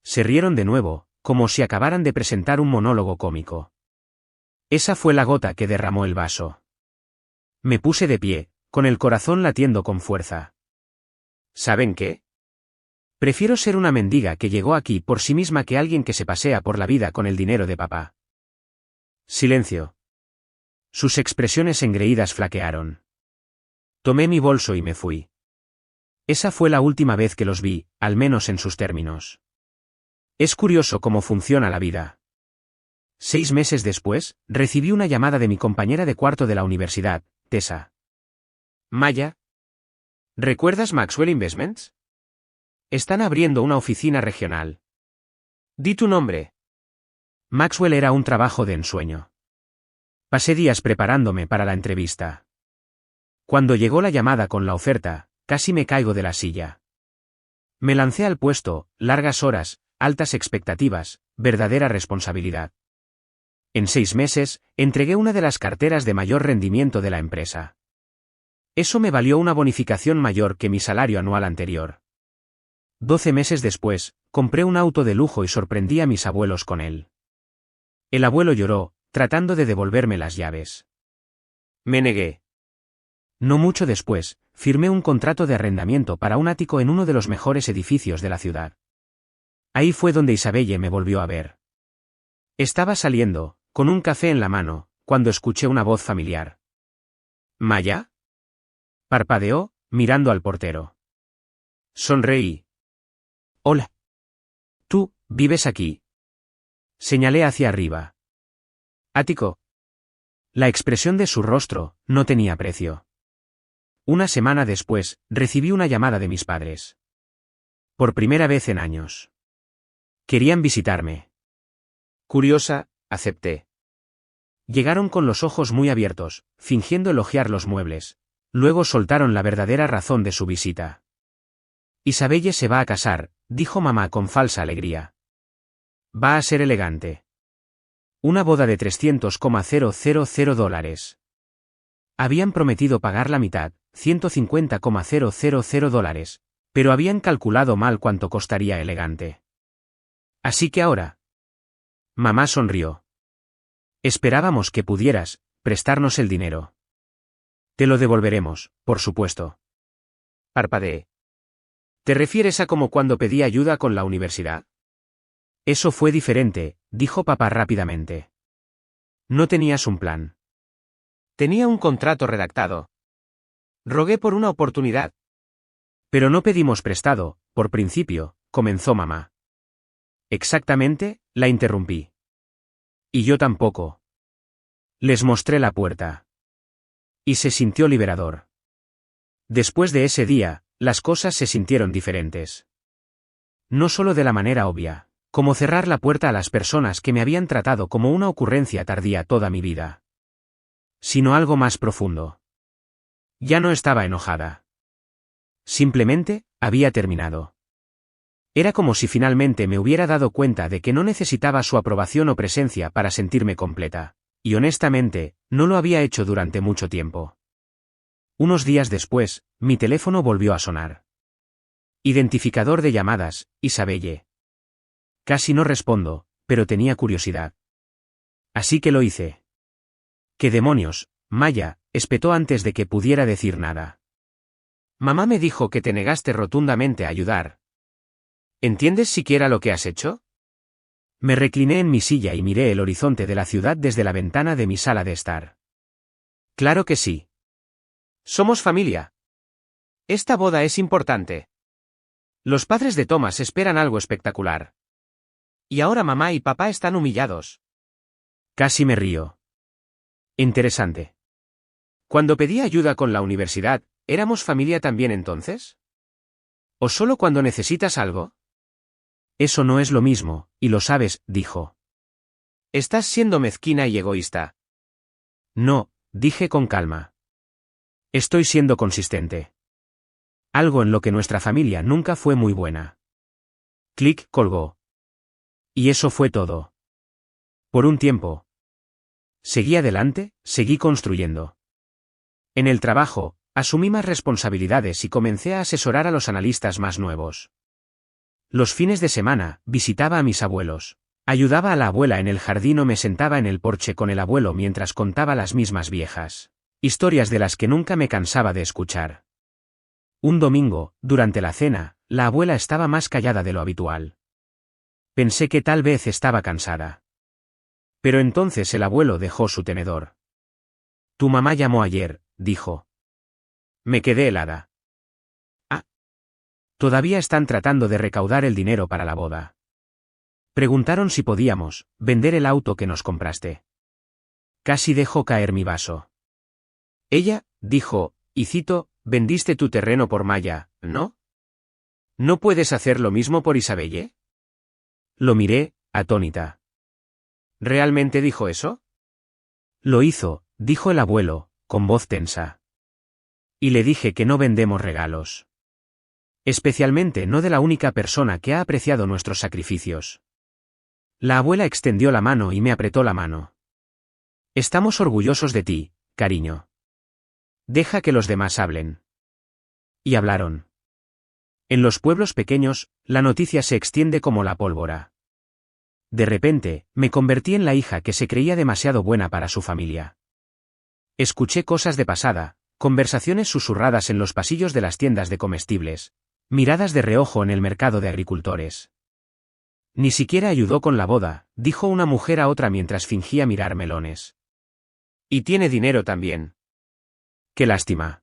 Se rieron de nuevo, como si acabaran de presentar un monólogo cómico. Esa fue la gota que derramó el vaso. Me puse de pie, con el corazón latiendo con fuerza. ¿Saben qué? Prefiero ser una mendiga que llegó aquí por sí misma que alguien que se pasea por la vida con el dinero de papá. Silencio. Sus expresiones engreídas flaquearon. Tomé mi bolso y me fui. Esa fue la última vez que los vi, al menos en sus términos. Es curioso cómo funciona la vida. 6 meses después, recibí una llamada de mi compañera de cuarto de la universidad, Tessa. Maya. ¿Recuerdas Maxwell Investments? Están abriendo una oficina regional. Di tu nombre. Maxwell era un trabajo de ensueño. Pasé días preparándome para la entrevista. Cuando llegó la llamada con la oferta, casi me caigo de la silla. Me lancé al puesto, largas horas, altas expectativas, verdadera responsabilidad. En 6 meses, entregué una de las carteras de mayor rendimiento de la empresa. Eso me valió una bonificación mayor que mi salario anual anterior. 12 meses después, compré un auto de lujo y sorprendí a mis abuelos con él. El abuelo lloró, tratando de devolverme las llaves. Me negué. No mucho después, firmé un contrato de arrendamiento para un ático en uno de los mejores edificios de la ciudad. Ahí fue donde Isabelle me volvió a ver. Estaba saliendo, con un café en la mano, cuando escuché una voz familiar. ¿Maya? Parpadeó, mirando al portero. Sonreí. Hola. ¿Tú, vives aquí? Señalé hacia arriba. Ático. La expresión de su rostro no tenía precio. Una semana después, recibí una llamada de mis padres. Por primera vez en años. Querían visitarme. Curiosa, acepté. Llegaron con los ojos muy abiertos, fingiendo elogiar los muebles. Luego soltaron la verdadera razón de su visita. Isabelle se va a casar, dijo mamá con falsa alegría. Va a ser elegante. Una boda de $300,000. Habían prometido pagar la mitad, $150,000, pero habían calculado mal cuánto costaría elegante. Así que ahora. Mamá sonrió. Esperábamos que pudieras prestarnos el dinero. Te lo devolveremos, por supuesto. Parpadeé. ¿Te refieres a como cuando pedí ayuda con la universidad? Eso fue diferente, dijo papá rápidamente. No tenías un plan. Tenía un contrato redactado. Rogué por una oportunidad. Pero no pedimos prestado, por principio, comenzó mamá. Exactamente, la interrumpí. Y yo tampoco. Les mostré la puerta. Y se sintió liberador. Después de ese día, las cosas se sintieron diferentes. No solo de la manera obvia, como cerrar la puerta a las personas que me habían tratado como una ocurrencia tardía toda mi vida, sino algo más profundo. Ya no estaba enojada. Simplemente, había terminado. Era como si finalmente me hubiera dado cuenta de que no necesitaba su aprobación o presencia para sentirme completa, y honestamente, no lo había hecho durante mucho tiempo. Unos días después, mi teléfono volvió a sonar. Identificador de llamadas, Isabelle. Casi no respondo, pero tenía curiosidad. Así que lo hice. ¿Qué demonios, Maya?, espetó antes de que pudiera decir nada. Mamá me dijo que te negaste rotundamente a ayudar. ¿Entiendes siquiera lo que has hecho? Me recliné en mi silla y miré el horizonte de la ciudad desde la ventana de mi sala de estar. Claro que sí. Somos familia. Esta boda es importante. Los padres de Thomas esperan algo espectacular. Y ahora mamá y papá están humillados. Casi me río. Interesante. Cuando pedí ayuda con la universidad, ¿éramos familia también entonces? ¿O solo cuando necesitas algo? Eso no es lo mismo, y lo sabes, dijo. Estás siendo mezquina y egoísta. No, dije con calma. Estoy siendo consistente. Algo en lo que nuestra familia nunca fue muy buena. Click colgó. Y eso fue todo. Por un tiempo. Seguí adelante, seguí construyendo. En el trabajo, asumí más responsabilidades y comencé a asesorar a los analistas más nuevos. Los fines de semana, visitaba a mis abuelos. Ayudaba a la abuela en el jardín o me sentaba en el porche con el abuelo mientras contaba las mismas viejas historias de las que nunca me cansaba de escuchar. Un domingo, durante la cena, la abuela estaba más callada de lo habitual. Pensé que tal vez estaba cansada. Pero entonces el abuelo dejó su tenedor. Tu mamá llamó ayer, dijo. Me quedé helada. Ah. Todavía están tratando de recaudar el dinero para la boda. Preguntaron si podíamos vender el auto que nos compraste. Casi dejó caer mi vaso. Ella, dijo, y cito, vendiste tu terreno por Maya, ¿no? ¿No puedes hacer lo mismo por Isabelle? Lo miré, atónita. ¿Realmente dijo eso? Lo hizo, dijo el abuelo, con voz tensa. Y le dije que no vendemos regalos. Especialmente no de la única persona que ha apreciado nuestros sacrificios. La abuela extendió la mano y me apretó la mano. Estamos orgullosos de ti, cariño. Deja que los demás hablen. Y hablaron. En los pueblos pequeños, la noticia se extiende como la pólvora. De repente, me convertí en la hija que se creía demasiado buena para su familia. Escuché cosas de pasada, conversaciones susurradas en los pasillos de las tiendas de comestibles, miradas de reojo en el mercado de agricultores. Ni siquiera ayudó con la boda, dijo una mujer a otra mientras fingía mirar melones. Y tiene dinero también. Qué lástima.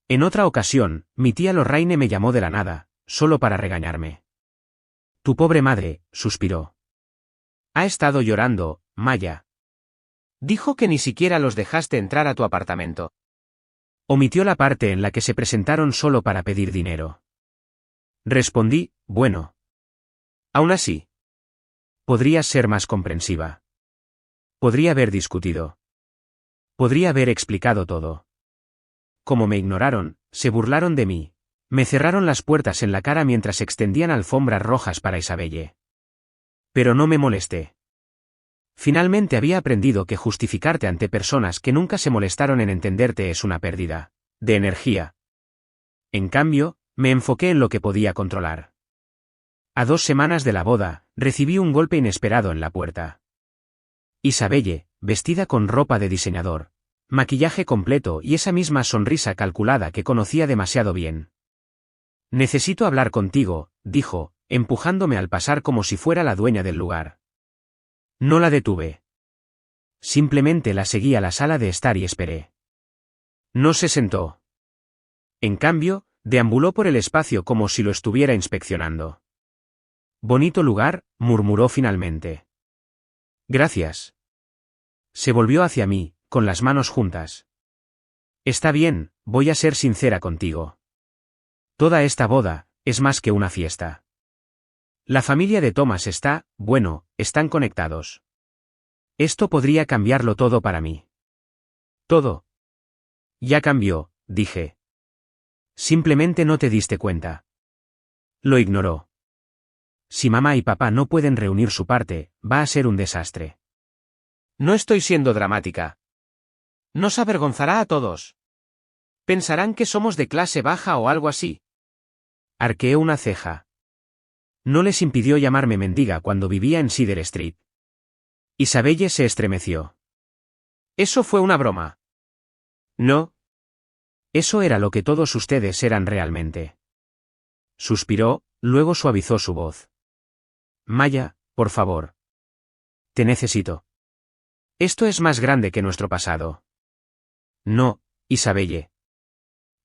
En otra ocasión, mi tía Lorraine me llamó de la nada, solo para regañarme. Tu pobre madre, suspiró. Ha estado llorando, Maya. Dijo que ni siquiera los dejaste entrar a tu apartamento. Omitió la parte en la que se presentaron solo para pedir dinero. Respondí, bueno. Aún así. Podrías ser más comprensiva. Podría haber discutido. Podría haber explicado todo. Como me ignoraron, se burlaron de mí. Me cerraron las puertas en la cara mientras extendían alfombras rojas para Isabelle. Pero no me molesté. Finalmente había aprendido que justificarte ante personas que nunca se molestaron en entenderte es una pérdida de energía. En cambio, me enfoqué en lo que podía controlar. A 2 semanas de la boda, recibí un golpe inesperado en la puerta. Isabelle, vestida con ropa de diseñador, maquillaje completo y esa misma sonrisa calculada que conocía demasiado bien. Necesito hablar contigo, dijo, empujándome al pasar como si fuera la dueña del lugar. No la detuve. Simplemente la seguí a la sala de estar y esperé. No se sentó. En cambio, deambuló por el espacio como si lo estuviera inspeccionando. Bonito lugar, murmuró finalmente. Gracias. Se volvió hacia mí, con las manos juntas. Está bien, voy a ser sincera contigo. Toda esta boda es más que una fiesta. La familia de Thomas están conectados. Esto podría cambiarlo todo para mí. Todo. Ya cambió, dije. Simplemente no te diste cuenta. Lo ignoró. Si mamá y papá no pueden reunir su parte, va a ser un desastre. No estoy siendo dramática. Nos avergonzará a todos. Pensarán que somos de clase baja o algo así. Arqueé una ceja. No les impidió llamarme mendiga cuando vivía en Cedar Street. Isabelle se estremeció. Eso fue una broma. No. Eso era lo que todos ustedes eran realmente. Suspiró, luego suavizó su voz. Maya, por favor. Te necesito. Esto es más grande que nuestro pasado. No, Isabelle.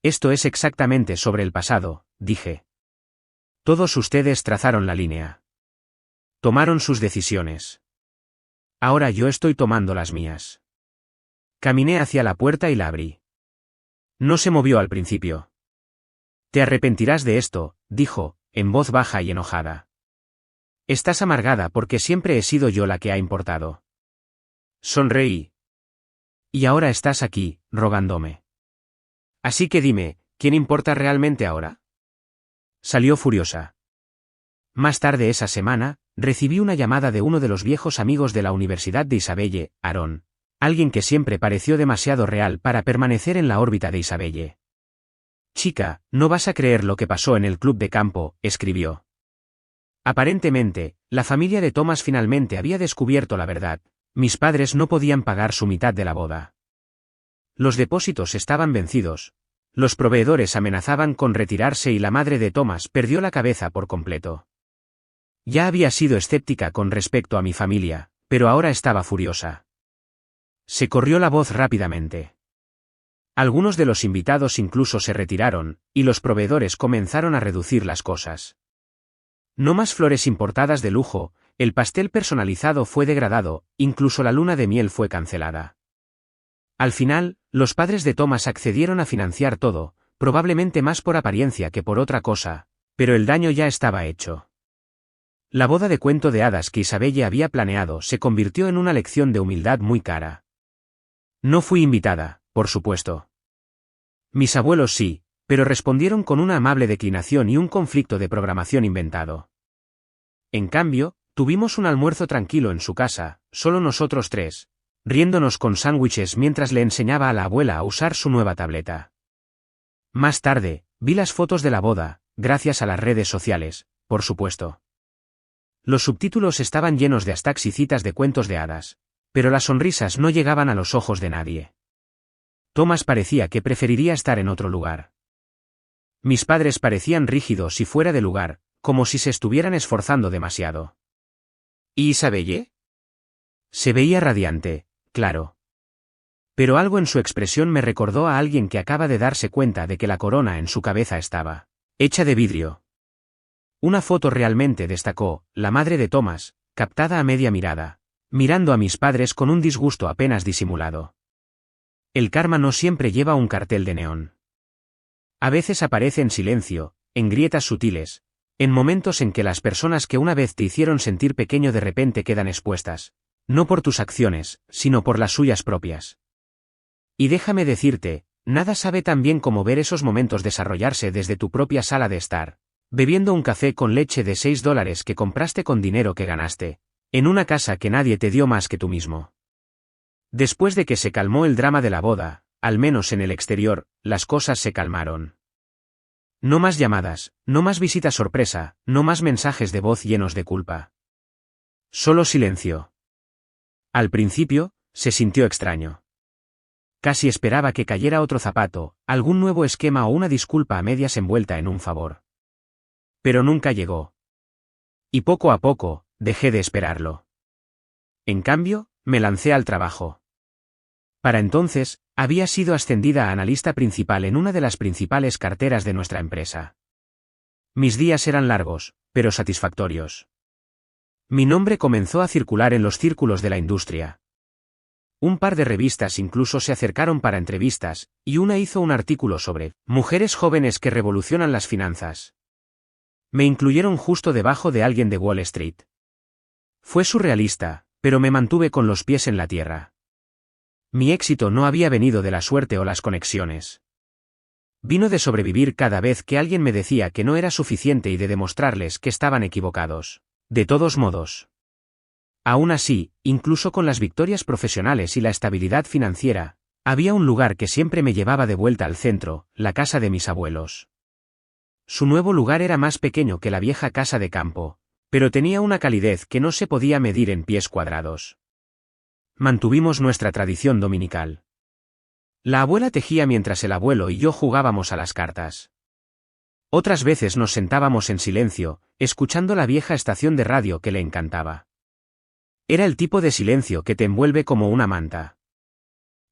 Esto es exactamente sobre el pasado, dije. Todos ustedes trazaron la línea. Tomaron sus decisiones. Ahora yo estoy tomando las mías. Caminé hacia la puerta y la abrí. No se movió al principio. Te arrepentirás de esto, dijo, en voz baja y enojada. Estás amargada porque siempre he sido yo la que ha importado. Sonreí. Y ahora estás aquí, rogándome. Así que dime, ¿quién importa realmente ahora? Salió furiosa. Más tarde esa semana, recibí una llamada de uno de los viejos amigos de la Universidad de Isabelle, Aaron. Alguien que siempre pareció demasiado real para permanecer en la órbita de Isabelle. Chica, no vas a creer lo que pasó en el club de campo, escribió. Aparentemente, la familia de Thomas finalmente había descubierto la verdad. Mis padres no podían pagar su mitad de la boda. Los depósitos estaban vencidos. Los proveedores amenazaban con retirarse y la madre de Thomas perdió la cabeza por completo. Ya había sido escéptica con respecto a mi familia, pero ahora estaba furiosa. Se corrió la voz rápidamente. Algunos de los invitados incluso se retiraron, y los proveedores comenzaron a reducir las cosas. No más flores importadas de lujo, el pastel personalizado fue degradado, incluso la luna de miel fue cancelada. Al final, los padres de Thomas accedieron a financiar todo, probablemente más por apariencia que por otra cosa, pero el daño ya estaba hecho. La boda de cuento de hadas que Isabelle había planeado se convirtió en una lección de humildad muy cara. No fui invitada, por supuesto. Mis abuelos sí, pero respondieron con una amable declinación y un conflicto de programación inventado. En cambio, tuvimos un almuerzo tranquilo en su casa, solo nosotros tres, riéndonos con sándwiches mientras le enseñaba a la abuela a usar su nueva tableta. Más tarde, vi las fotos de la boda, gracias a las redes sociales, por supuesto. Los subtítulos estaban llenos de hashtags y citas de cuentos de hadas, pero las sonrisas no llegaban a los ojos de nadie. Thomas parecía que preferiría estar en otro lugar. Mis padres parecían rígidos y fuera de lugar, como si se estuvieran esforzando demasiado. ¿Y Isabelle? Se veía radiante, claro. Pero algo en su expresión me recordó a alguien que acaba de darse cuenta de que la corona en su cabeza estaba hecha de vidrio. Una foto realmente destacó, la madre de Thomas, captada a media mirada, mirando a mis padres con un disgusto apenas disimulado. El karma no siempre lleva un cartel de neón. A veces aparece en silencio, en grietas sutiles, en momentos en que las personas que una vez te hicieron sentir pequeño de repente quedan expuestas, no por tus acciones, sino por las suyas propias. Y déjame decirte, nada sabe tan bien como ver esos momentos desarrollarse desde tu propia sala de estar, bebiendo un café con leche de $6 que compraste con dinero que ganaste, en una casa que nadie te dio más que tú mismo. Después de que se calmó el drama de la boda, al menos en el exterior, las cosas se calmaron. No más llamadas, no más visitas sorpresa, no más mensajes de voz llenos de culpa. Solo silencio. Al principio, se sintió extraño. Casi esperaba que cayera otro zapato, algún nuevo esquema o una disculpa a medias envuelta en un favor. Pero nunca llegó. Y poco a poco, dejé de esperarlo. En cambio, me lancé al trabajo. Para entonces, había sido ascendida a analista principal en una de las principales carteras de nuestra empresa. Mis días eran largos, pero satisfactorios. Mi nombre comenzó a circular en los círculos de la industria. Un par de revistas incluso se acercaron para entrevistas, y una hizo un artículo sobre mujeres jóvenes que revolucionan las finanzas. Me incluyeron justo debajo de alguien de Wall Street. Fue surrealista, pero me mantuve con los pies en la tierra. Mi éxito no había venido de la suerte o las conexiones. Vino de sobrevivir cada vez que alguien me decía que no era suficiente y de demostrarles que estaban equivocados. De todos modos. Aún así, incluso con las victorias profesionales y la estabilidad financiera, había un lugar que siempre me llevaba de vuelta al centro, la casa de mis abuelos. Su nuevo lugar era más pequeño que la vieja casa de campo, pero tenía una calidez que no se podía medir en pies cuadrados. Mantuvimos nuestra tradición dominical. La abuela tejía mientras el abuelo y yo jugábamos a las cartas. Otras veces nos sentábamos en silencio, escuchando la vieja estación de radio que le encantaba. Era el tipo de silencio que te envuelve como una manta.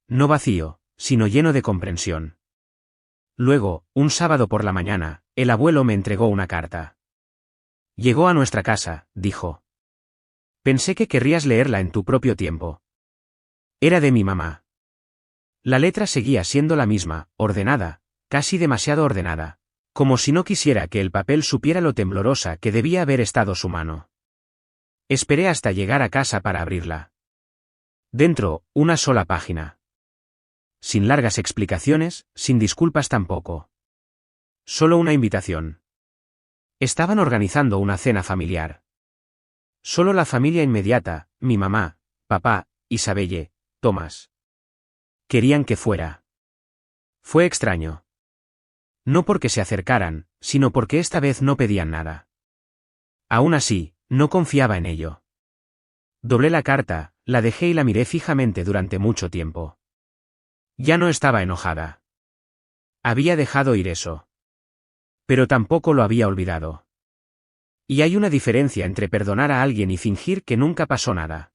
No vacío, sino lleno de comprensión. Luego, un sábado por la mañana, el abuelo me entregó una carta. Llegó a nuestra casa, dijo. Pensé que querrías leerla en tu propio tiempo. Era de mi mamá. La letra seguía siendo la misma, ordenada, casi demasiado ordenada, como si no quisiera que el papel supiera lo temblorosa que debía haber estado su mano. Esperé hasta llegar a casa para abrirla. Dentro, una sola página. Sin largas explicaciones, sin disculpas tampoco. Solo una invitación. Estaban organizando una cena familiar. Solo la familia inmediata, mi mamá, papá, Isabelle, Tomás. Querían que fuera. Fue extraño. No porque se acercaran, sino porque esta vez no pedían nada. Aún así, no confiaba en ello. Doblé la carta, la dejé y la miré fijamente durante mucho tiempo. Ya no estaba enojada. Había dejado ir eso. Pero tampoco lo había olvidado. Y hay una diferencia entre perdonar a alguien y fingir que nunca pasó nada.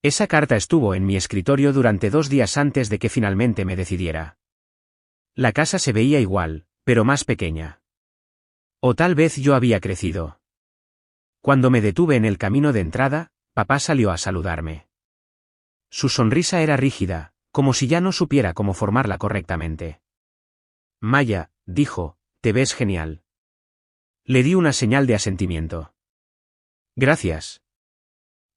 Esa carta estuvo en mi escritorio durante 2 días antes de que finalmente me decidiera. La casa se veía igual, pero más pequeña. O tal vez yo había crecido. Cuando me detuve en el camino de entrada, papá salió a saludarme. Su sonrisa era rígida, como si ya no supiera cómo formarla correctamente. Maya, dijo, te ves genial. Le di una señal de asentimiento. Gracias.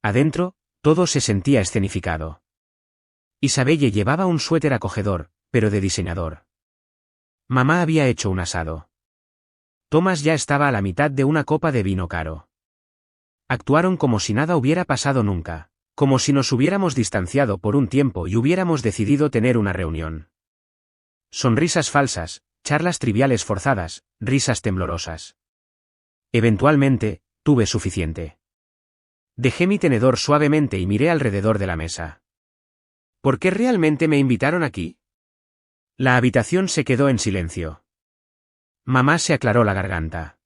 Adentro, todo se sentía escenificado. Isabelle llevaba un suéter acogedor, pero de diseñador. Mamá había hecho un asado. Tomás ya estaba a la mitad de una copa de vino caro. Actuaron como si nada hubiera pasado nunca, como si nos hubiéramos distanciado por un tiempo y hubiéramos decidido tener una reunión. Sonrisas falsas, charlas triviales forzadas, risas temblorosas. Eventualmente, tuve suficiente. Dejé mi tenedor suavemente y miré alrededor de la mesa. ¿Por qué realmente me invitaron aquí? La habitación se quedó en silencio. Mamá se aclaró la garganta.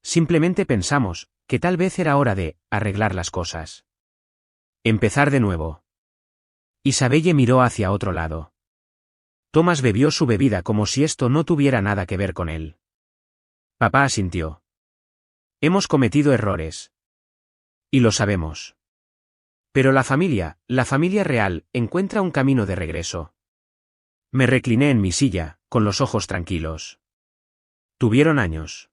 Simplemente pensamos que tal vez era hora de arreglar las cosas. Empezar de nuevo. Isabelle miró hacia otro lado. Tomás bebió su bebida como si esto no tuviera nada que ver con él. Papá asintió. Hemos cometido errores. Y lo sabemos. Pero la familia real, encuentra un camino de regreso. Me recliné en mi silla, con los ojos tranquilos. Tuvieron años.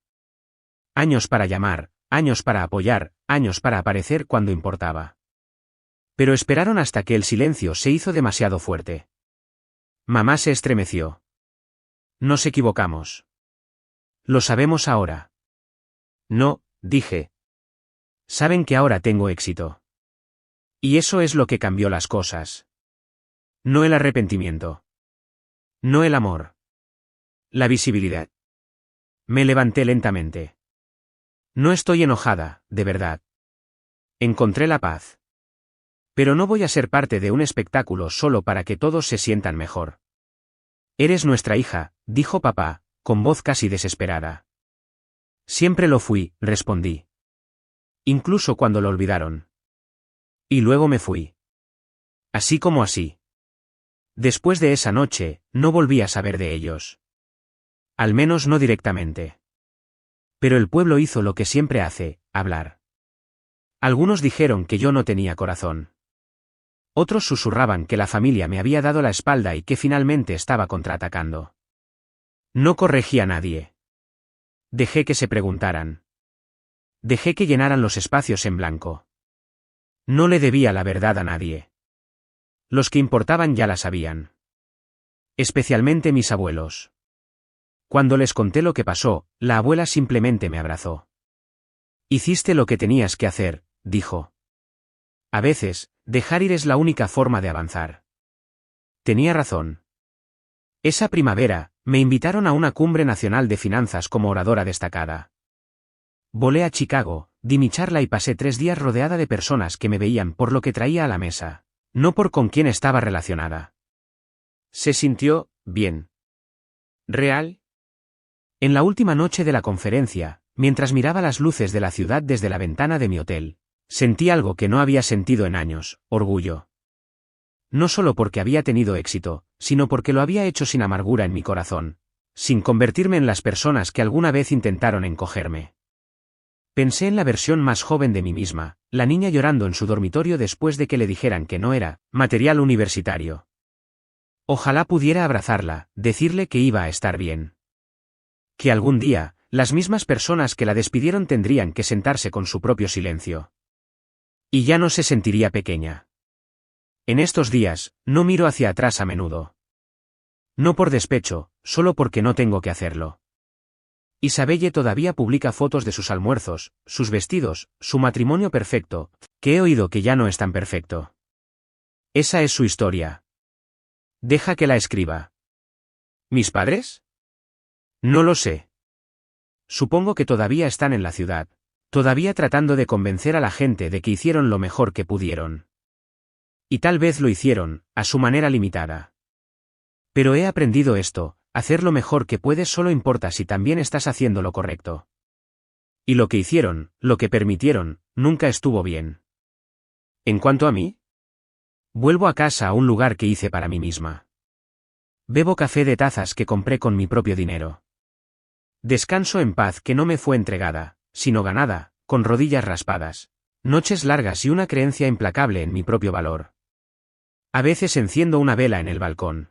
Años para llamar, años para apoyar, años para aparecer cuando importaba. Pero esperaron hasta que el silencio se hizo demasiado fuerte. Mamá se estremeció. Nos equivocamos. Lo sabemos ahora. No, dije. Saben que ahora tengo éxito. Y eso es lo que cambió las cosas. No el arrepentimiento. No el amor. La visibilidad. Me levanté lentamente. No estoy enojada, de verdad. Encontré la paz. Pero no voy a ser parte de un espectáculo solo para que todos se sientan mejor. Eres nuestra hija, dijo papá, con voz casi desesperada. Siempre lo fui, respondí. Incluso cuando lo olvidaron. Y luego me fui. Así como así. Después de esa noche, no volví a saber de ellos. Al menos no directamente. Pero el pueblo hizo lo que siempre hace, hablar. Algunos dijeron que yo no tenía corazón. Otros susurraban que la familia me había dado la espalda y que finalmente estaba contraatacando. No corregí a nadie. Dejé que se preguntaran. Dejé que llenaran los espacios en blanco. No le debía la verdad a nadie. Los que importaban ya la sabían. Especialmente mis abuelos. Cuando les conté lo que pasó, la abuela simplemente me abrazó. Hiciste lo que tenías que hacer, dijo. A veces, dejar ir es la única forma de avanzar. Tenía razón. Esa primavera, me invitaron a una cumbre nacional de finanzas como oradora destacada. Volé a Chicago, di mi charla y pasé 3 días rodeada de personas que me veían por lo que traía a la mesa, no por con quién estaba relacionada. Se sintió bien. ¿Real? En la última noche de la conferencia, mientras miraba las luces de la ciudad desde la ventana de mi hotel, sentí algo que no había sentido en años, orgullo. No solo porque había tenido éxito, sino porque lo había hecho sin amargura en mi corazón, sin convertirme en las personas que alguna vez intentaron encogerme. Pensé en la versión más joven de mí misma, la niña llorando en su dormitorio después de que le dijeran que no era material universitario. Ojalá pudiera abrazarla, decirle que iba a estar bien. Que algún día, las mismas personas que la despidieron tendrían que sentarse con su propio silencio. Y ya no se sentiría pequeña. En estos días, no miro hacia atrás a menudo. No por despecho, solo porque no tengo que hacerlo. Isabelle todavía publica fotos de sus almuerzos, sus vestidos, su matrimonio perfecto, que he oído que ya no es tan perfecto. Esa es su historia. Deja que la escriba. ¿Mis padres? No lo sé. Supongo que todavía están en la ciudad, todavía tratando de convencer a la gente de que hicieron lo mejor que pudieron. Y tal vez lo hicieron, a su manera limitada. Pero he aprendido esto. Hacer lo mejor que puedes solo importa si también estás haciendo lo correcto. Y lo que hicieron, lo que permitieron, nunca estuvo bien. En cuanto a mí, vuelvo a casa a un lugar que hice para mí misma. Bebo café de tazas que compré con mi propio dinero. Descanso en paz que no me fue entregada, sino ganada, con rodillas raspadas, noches largas y una creencia implacable en mi propio valor. A veces enciendo una vela en el balcón.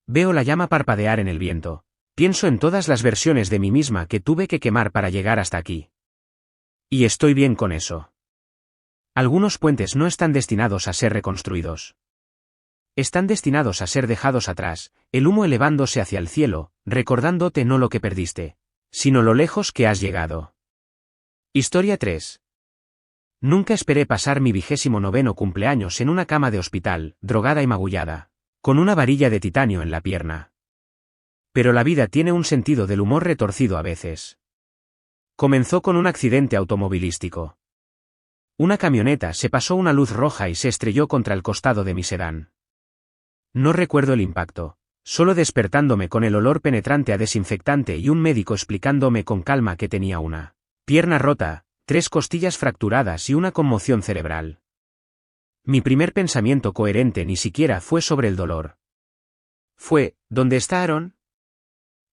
Veo la llama parpadear en el viento. Pienso en todas las versiones de mí misma que tuve que quemar para llegar hasta aquí. Y estoy bien con eso. Algunos puentes no están destinados a ser reconstruidos. Están destinados a ser dejados atrás, el humo elevándose hacia el cielo, recordándote no lo que perdiste, sino lo lejos que has llegado. Historia 3. Nunca esperé pasar mi 29º cumpleaños en una cama de hospital, drogada y magullada, con una varilla de titanio en la pierna. Pero la vida tiene un sentido del humor retorcido a veces. Comenzó con un accidente automovilístico. Una camioneta se pasó una luz roja y se estrelló contra el costado de mi sedán. No recuerdo el impacto, solo despertándome con el olor penetrante a desinfectante y un médico explicándome con calma que tenía una pierna rota, 3 costillas fracturadas y una conmoción cerebral. Mi primer pensamiento coherente ni siquiera fue sobre el dolor. Fue, ¿dónde está Aaron?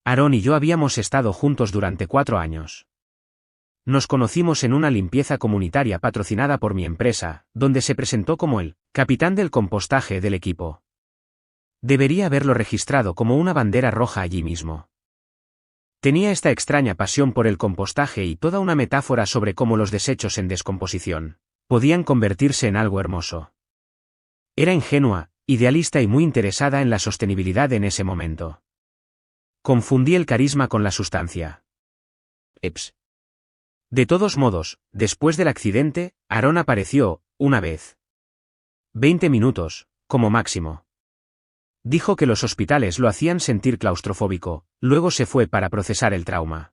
Aaron y yo habíamos estado juntos durante 4 años. Nos conocimos en una limpieza comunitaria patrocinada por mi empresa, donde se presentó como el capitán del compostaje del equipo. Debería haberlo registrado como una bandera roja allí mismo. Tenía esta extraña pasión por el compostaje y toda una metáfora sobre cómo los desechos en descomposición podían convertirse en algo hermoso. Era ingenua, idealista y muy interesada en la sostenibilidad en ese momento. Confundí el carisma con la sustancia. Eps. De todos modos, después del accidente, Aaron apareció, una vez. 20 minutos, como máximo. Dijo que los hospitales lo hacían sentir claustrofóbico, luego se fue para procesar el trauma.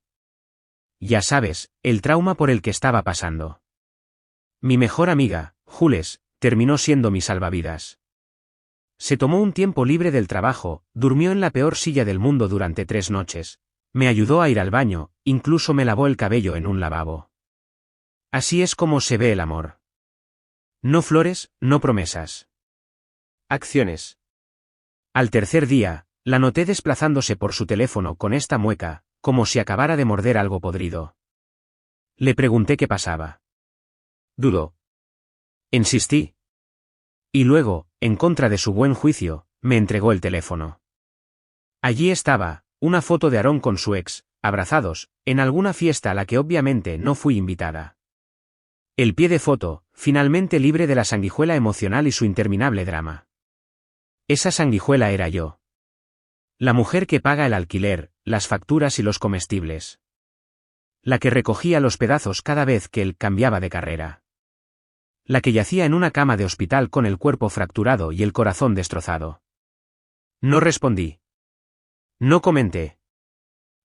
Ya sabes, el trauma por el que estaba pasando. Mi mejor amiga, Jules, terminó siendo mi salvavidas. Se tomó un tiempo libre del trabajo, durmió en la peor silla del mundo durante 3 noches, Me ayudó a ir al baño, incluso me lavó el cabello en un lavabo. Así es como se ve el amor. No flores, no promesas. Acciones. Al tercer día, la noté desplazándose por su teléfono con esta mueca, como si acabara de morder algo podrido. Le pregunté qué pasaba. Dudó. Insistí. Y luego, en contra de su buen juicio, me entregó el teléfono. Allí estaba, una foto de Aarón con su ex, abrazados, en alguna fiesta a la que obviamente no fui invitada. El pie de foto, finalmente libre de la sanguijuela emocional y su interminable drama. Esa sanguijuela era yo. La mujer que paga el alquiler, las facturas y los comestibles. La que recogía los pedazos cada vez que él cambiaba de carrera. La que yacía en una cama de hospital con el cuerpo fracturado y el corazón destrozado. No respondí. No comenté.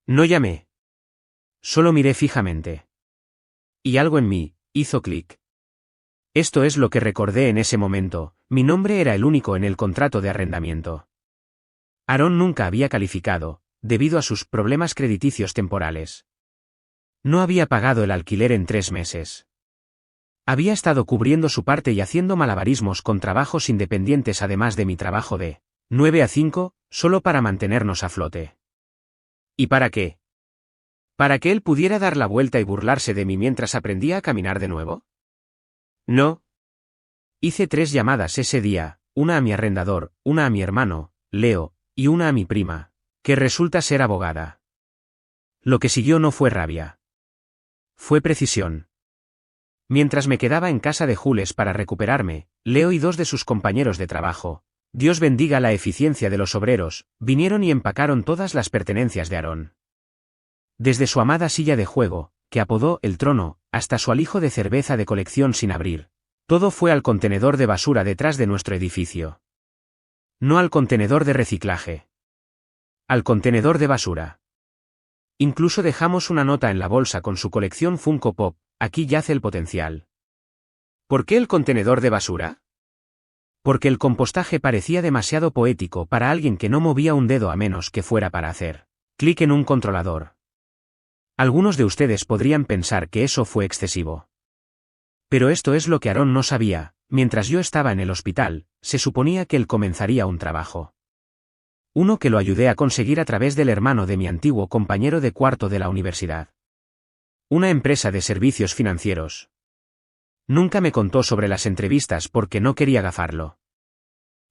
No llamé. Solo miré fijamente. Y algo en mí hizo clic. Esto es lo que recordé en ese momento, mi nombre era el único en el contrato de arrendamiento. Aarón nunca había calificado, debido a sus problemas crediticios temporales. No había pagado el alquiler en 3 meses. Había estado cubriendo su parte y haciendo malabarismos con trabajos independientes además de mi trabajo de 9 a 5, solo para mantenernos a flote. ¿Y para qué? ¿Para que él pudiera dar la vuelta y burlarse de mí mientras aprendía a caminar de nuevo? No. Hice 3 llamadas ese día, una a mi arrendador, una a mi hermano, Leo, y una a mi prima, que resulta ser abogada. Lo que siguió no fue rabia. Fue precisión. Mientras me quedaba en casa de Jules para recuperarme, Leo y 2 de sus compañeros de trabajo, Dios bendiga la eficiencia de los obreros, vinieron y empacaron todas las pertenencias de Aarón. Desde su amada silla de juego, que apodó el trono, hasta su alijo de cerveza de colección sin abrir. Todo fue al contenedor de basura detrás de nuestro edificio. No al contenedor de reciclaje. Al contenedor de basura. Incluso dejamos una nota en la bolsa con su colección Funko Pop, aquí yace el potencial. ¿Por qué el contenedor de basura? Porque el compostaje parecía demasiado poético para alguien que no movía un dedo a menos que fuera para hacer clic en un controlador. Algunos de ustedes podrían pensar que eso fue excesivo. Pero esto es lo que Aarón no sabía, mientras yo estaba en el hospital, se suponía que él comenzaría un trabajo. Uno que lo ayudé a conseguir a través del hermano de mi antiguo compañero de cuarto de la universidad. Una empresa de servicios financieros. Nunca me contó sobre las entrevistas porque no quería gafarlo.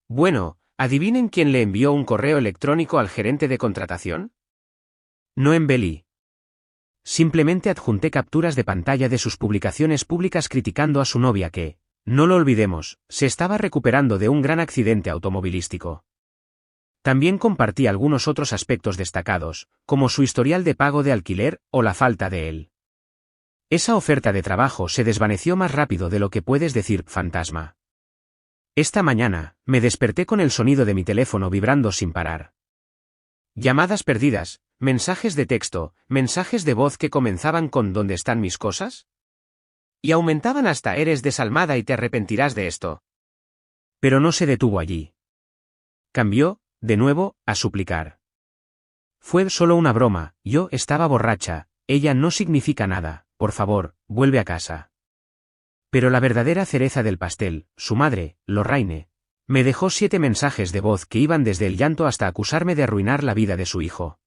Bueno, ¿adivinen quién le envió un correo electrónico al gerente de contratación? No embelí. Simplemente adjunté capturas de pantalla de sus publicaciones públicas criticando a su novia que, no lo olvidemos, se estaba recuperando de un gran accidente automovilístico. También compartí algunos otros aspectos destacados, como su historial de pago de alquiler o la falta de él. Esa oferta de trabajo se desvaneció más rápido de lo que puedes decir, fantasma. Esta mañana, me desperté con el sonido de mi teléfono vibrando sin parar. Llamadas perdidas, mensajes de texto, mensajes de voz que comenzaban con ¿dónde están mis cosas? Y aumentaban hasta eres desalmada y te arrepentirás de esto. Pero no se detuvo allí. Cambió, de nuevo, a suplicar. Fue solo una broma, yo estaba borracha, ella no significa nada, por favor, vuelve a casa. Pero la verdadera cereza del pastel, su madre, Lorraine, me dejó 7 mensajes de voz que iban desde el llanto hasta acusarme de arruinar la vida de su hijo.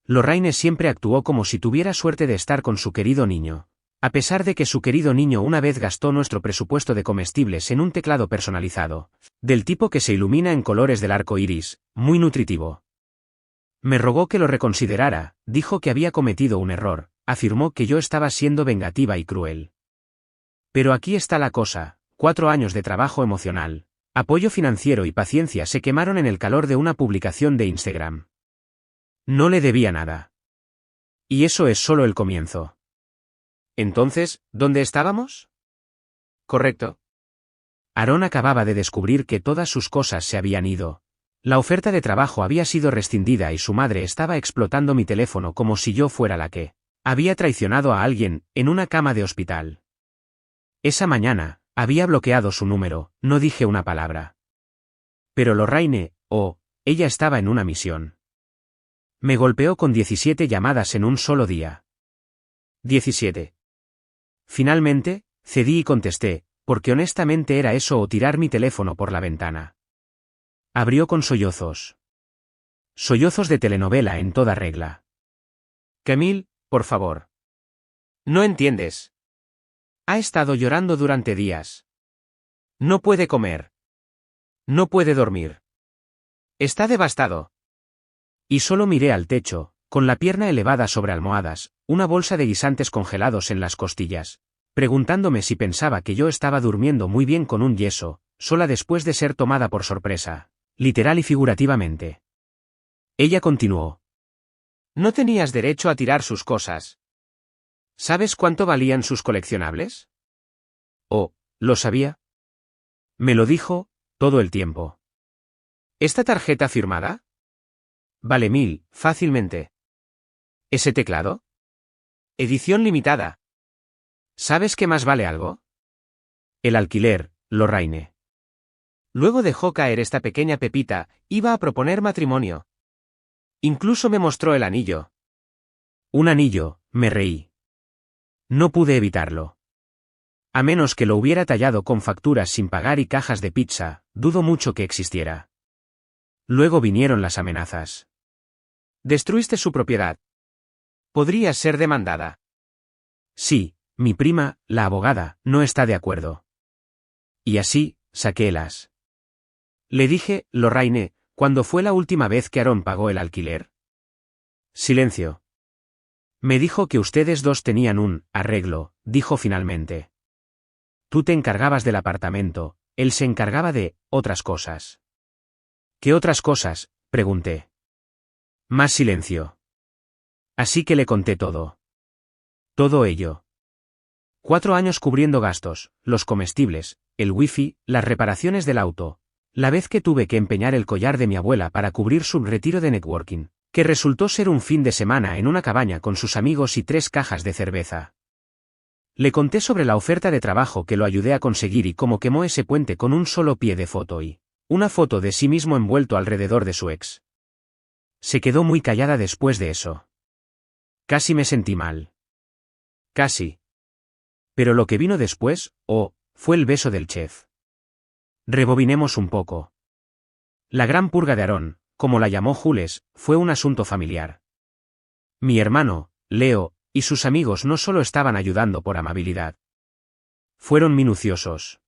Lorraine siempre actuó como si tuviera suerte de estar con su querido niño, a pesar de que su querido niño una vez gastó nuestro presupuesto de comestibles en un teclado personalizado, del tipo que se ilumina en colores del arco iris, muy nutritivo. Me rogó que lo reconsiderara, dijo que había cometido un error, afirmó que yo estaba siendo vengativa y cruel. Pero aquí está la cosa, 4 años de trabajo emocional, apoyo financiero y paciencia se quemaron en el calor de una publicación de Instagram. No le debía nada. Y eso es solo el comienzo. Entonces, ¿dónde estábamos? Correcto. Aarón acababa de descubrir que todas sus cosas se habían ido. La oferta de trabajo había sido rescindida y su madre estaba explotando mi teléfono como si yo fuera la que había traicionado a alguien, en una cama de hospital. Esa mañana, había bloqueado su número, no dije una palabra. Pero Lorraine, ella estaba en una misión. Me golpeó con 17 llamadas en un solo día. 17. Finalmente, cedí y contesté, porque honestamente era eso o tirar mi teléfono por la ventana. Abrió con sollozos. Sollozos de telenovela en toda regla. Camille, por favor. No entiendes. Ha estado llorando durante días. No puede comer. No puede dormir. Está devastado. Y solo miré al techo, con la pierna elevada sobre almohadas, una bolsa de guisantes congelados en las costillas, preguntándome si pensaba que yo estaba durmiendo muy bien con un yeso, sola después de ser tomada por sorpresa, literal y figurativamente. Ella continuó. No tenías derecho a tirar sus cosas. ¿Sabes cuánto valían sus coleccionables? Oh, ¿lo sabía? Me lo dijo, todo el tiempo. ¿Esta tarjeta firmada? Vale 1000, fácilmente. ¿Ese teclado? Edición limitada. ¿Sabes qué más vale algo? El alquiler, Lorraine. Luego dejó caer esta pequeña pepita, iba a proponer matrimonio. Incluso me mostró el anillo. Un anillo, me reí. No pude evitarlo. A menos que lo hubiera tallado con facturas sin pagar y cajas de pizza, dudo mucho que existiera. Luego vinieron las amenazas. Destruiste su propiedad. Podrías ser demandada. Sí, mi prima, la abogada, no está de acuerdo. Y así, saqué el as. Le dije, Lorraine, ¿cuándo fue la última vez que Aaron pagó el alquiler? Silencio. Me dijo que ustedes dos tenían un arreglo, dijo finalmente. Tú te encargabas del apartamento, él se encargaba de otras cosas. ¿Qué otras cosas?, pregunté. Más silencio. Así que le conté todo. Todo ello. 4 años cubriendo gastos, los comestibles, el wifi, las reparaciones del auto, la vez que tuve que empeñar el collar de mi abuela para cubrir su retiro de networking, que resultó ser un fin de semana en una cabaña con sus amigos y 3 cajas de cerveza. Le conté sobre la oferta de trabajo que lo ayudé a conseguir y cómo quemó ese puente con un solo pie de foto y una foto de sí mismo envuelto alrededor de su ex. Se quedó muy callada después de eso. Casi me sentí mal. Casi. Pero lo que vino después, fue el beso del chef. Rebobinemos un poco. La gran purga de Aaron, como la llamó Jules, fue un asunto familiar. Mi hermano, Leo, y sus amigos no solo estaban ayudando por amabilidad. Fueron minuciosos.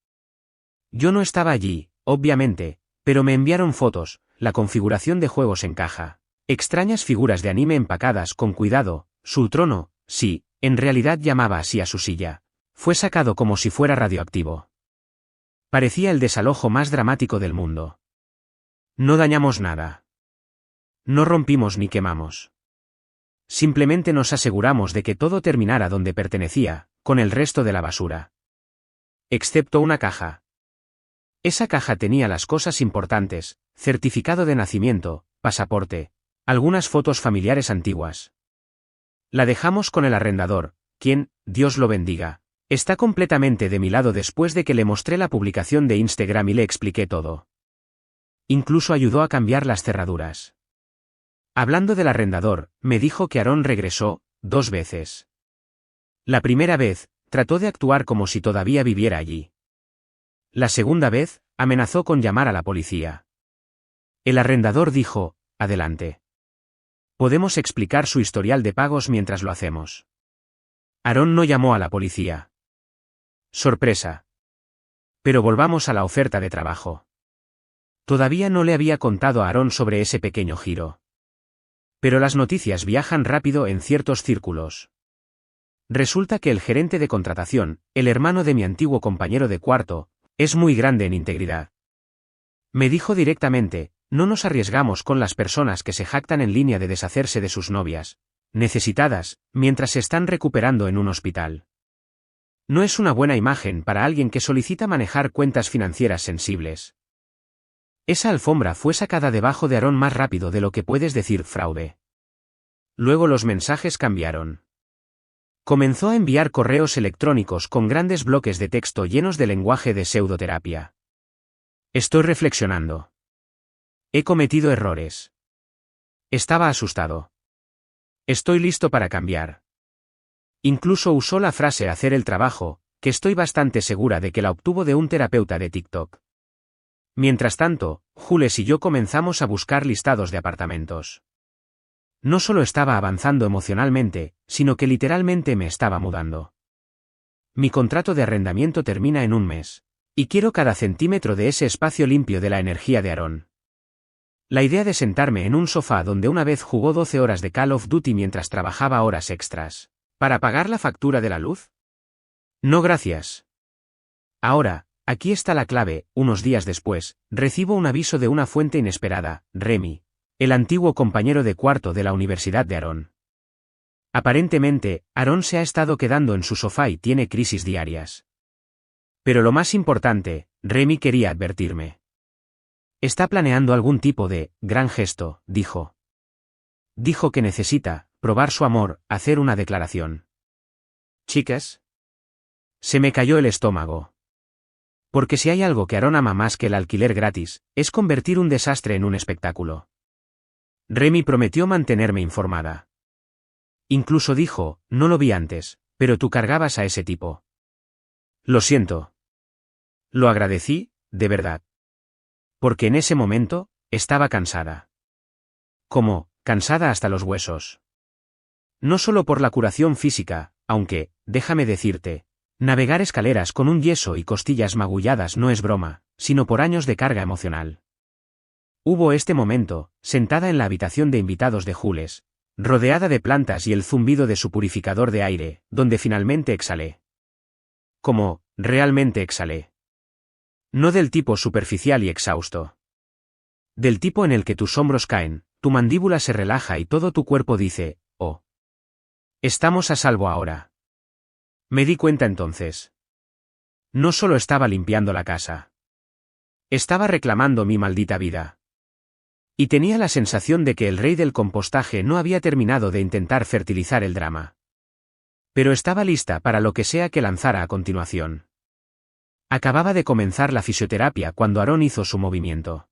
Yo no estaba allí, obviamente, pero me enviaron fotos, la configuración de juegos en caja, extrañas figuras de anime empacadas con cuidado, su trono, sí, en realidad llamaba así a su silla, fue sacado como si fuera radioactivo. Parecía el desalojo más dramático del mundo. No dañamos nada. No rompimos ni quemamos. Simplemente nos aseguramos de que todo terminara donde pertenecía, con el resto de la basura. Excepto una caja. Esa caja tenía las cosas importantes, certificado de nacimiento, pasaporte, algunas fotos familiares antiguas. La dejamos con el arrendador, quien, Dios lo bendiga, está completamente de mi lado después de que le mostré la publicación de Instagram y le expliqué todo. Incluso ayudó a cambiar las cerraduras. Hablando del arrendador, me dijo que Aaron regresó 2 veces. La primera vez, trató de actuar como si todavía viviera allí. La segunda vez, amenazó con llamar a la policía. El arrendador dijo, adelante. Podemos explicar su historial de pagos mientras lo hacemos. Aaron no llamó a la policía. Sorpresa. Pero volvamos a la oferta de trabajo. Todavía no le había contado a Aaron sobre ese pequeño giro. Pero las noticias viajan rápido en ciertos círculos. Resulta que el gerente de contratación, el hermano de mi antiguo compañero de cuarto, es muy grande en integridad. Me dijo directamente, no nos arriesgamos con las personas que se jactan en línea de deshacerse de sus novias, necesitadas, mientras se están recuperando en un hospital. No es una buena imagen para alguien que solicita manejar cuentas financieras sensibles. Esa alfombra fue sacada debajo de Aaron más rápido de lo que puedes decir fraude. Luego los mensajes cambiaron. Comenzó a enviar correos electrónicos con grandes bloques de texto llenos de lenguaje de pseudoterapia. Estoy reflexionando. He cometido errores. Estaba asustado. Estoy listo para cambiar. Incluso usó la frase hacer el trabajo, que estoy bastante segura de que la obtuvo de un terapeuta de TikTok. Mientras tanto, Jules y yo comenzamos a buscar listados de apartamentos. No solo estaba avanzando emocionalmente, sino que literalmente me estaba mudando. Mi contrato de arrendamiento termina en un mes, y quiero cada centímetro de ese espacio limpio de la energía de Aaron. La idea de sentarme en un sofá donde una vez jugó 12 horas de Call of Duty mientras trabajaba horas extras, ¿para pagar la factura de la luz? No, gracias. Ahora, aquí está la clave. Unos días después, recibo un aviso de una fuente inesperada, Remy, el antiguo compañero de cuarto de la universidad de Aaron. Aparentemente, Aaron se ha estado quedando en su sofá y tiene crisis diarias. Pero lo más importante, Remy quería advertirme. Está planeando algún tipo de gran gesto, dijo. Dijo que necesita probar su amor, hacer una declaración. Chicas. Se me cayó el estómago. Porque si hay algo que Aaron ama más que el alquiler gratis, es convertir un desastre en un espectáculo. Remy prometió mantenerme informada. Incluso dijo, no lo vi antes, pero tú cargabas a ese tipo. Lo siento. Lo agradecí, de verdad. Porque en ese momento, estaba cansada. Como, cansada hasta los huesos. No solo por la curación física, aunque, déjame decirte, navegar escaleras con un yeso y costillas magulladas no es broma, sino por años de carga emocional. Hubo este momento, sentada en la habitación de invitados de Jules, rodeada de plantas y el zumbido de su purificador de aire, donde finalmente exhalé. Como, realmente exhalé. No del tipo superficial y exhausto. Del tipo en el que tus hombros caen, tu mandíbula se relaja y todo tu cuerpo dice, oh. Estamos a salvo ahora. Me di cuenta entonces. No solo estaba limpiando la casa. Estaba reclamando mi maldita vida. Y tenía la sensación de que el rey del compostaje no había terminado de intentar fertilizar el drama. Pero estaba lista para lo que sea que lanzara a continuación. Acababa de comenzar la fisioterapia cuando Aaron hizo su movimiento.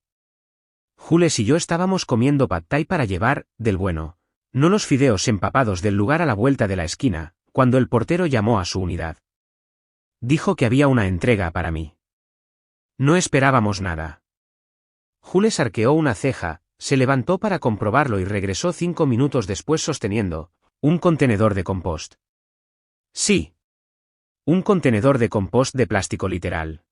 Jules y yo estábamos comiendo pad thai para llevar, del bueno, no los fideos empapados del lugar a la vuelta de la esquina, cuando el portero llamó a su unidad. Dijo que había una entrega para mí. No esperábamos nada. Jules arqueó una ceja, se levantó para comprobarlo y regresó 5 minutos después sosteniendo un contenedor de compost. Sí. Un contenedor de compost de plástico literal.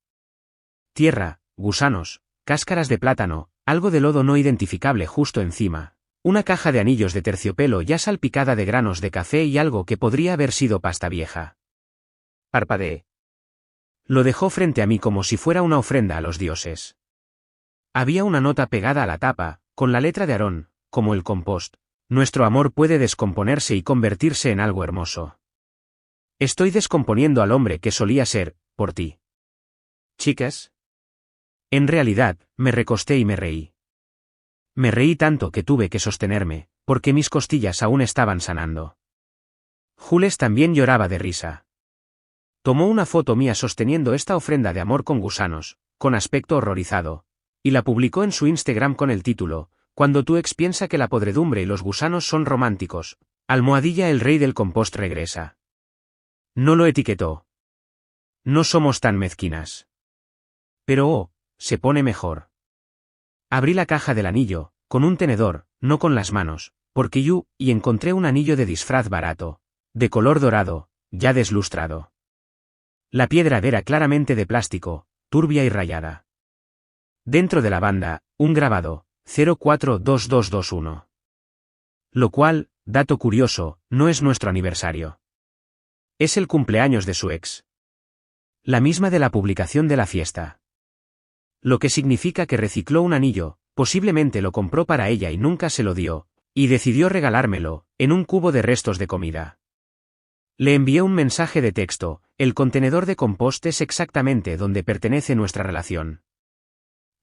Tierra, gusanos, cáscaras de plátano, algo de lodo no identificable justo encima, una caja de anillos de terciopelo ya salpicada de granos de café y algo que podría haber sido pasta vieja. Parpadeé. Lo dejó frente a mí como si fuera una ofrenda a los dioses. Había una nota pegada a la tapa, con la letra de Aaron, como el compost. Nuestro amor puede descomponerse y convertirse en algo hermoso. Estoy descomponiendo al hombre que solía ser, por ti. Chicas. En realidad, me recosté y me reí. Me reí tanto que tuve que sostenerme, porque mis costillas aún estaban sanando. Jules también lloraba de risa. Tomó una foto mía sosteniendo esta ofrenda de amor con gusanos, con aspecto horrorizado, y la publicó en su Instagram con el título, Cuando tu ex piensa que la podredumbre y los gusanos son románticos, almohadilla el rey del compost regresa. No lo etiquetó. No somos tan mezquinas. Pero se pone mejor. Abrí la caja del anillo, con un tenedor, no con las manos, porque y encontré un anillo de disfraz barato, de color dorado, ya deslustrado. La piedra era claramente de plástico, turbia y rayada. Dentro de la banda, un grabado, 042221. Lo cual, dato curioso, no es nuestro aniversario. Es el cumpleaños de su ex. La misma de la publicación de la fiesta. Lo que significa que recicló un anillo, posiblemente lo compró para ella y nunca se lo dio, y decidió regalármelo, en un cubo de restos de comida. Le envié un mensaje de texto, el contenedor de compost es exactamente donde pertenece nuestra relación.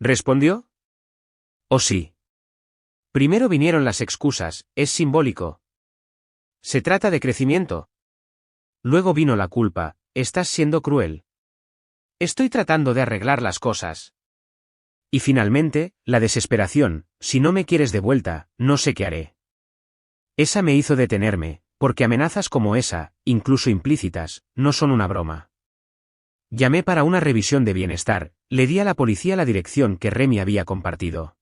¿Respondió? Oh sí. Primero vinieron las excusas, es simbólico. Se trata de crecimiento. Luego vino la culpa, estás siendo cruel. Estoy tratando de arreglar las cosas. Y finalmente, la desesperación: si no me quieres de vuelta, no sé qué haré. Esa me hizo detenerme, porque amenazas como esa, incluso implícitas, no son una broma. Llamé para una revisión de bienestar, le di a la policía la dirección que Remy había compartido.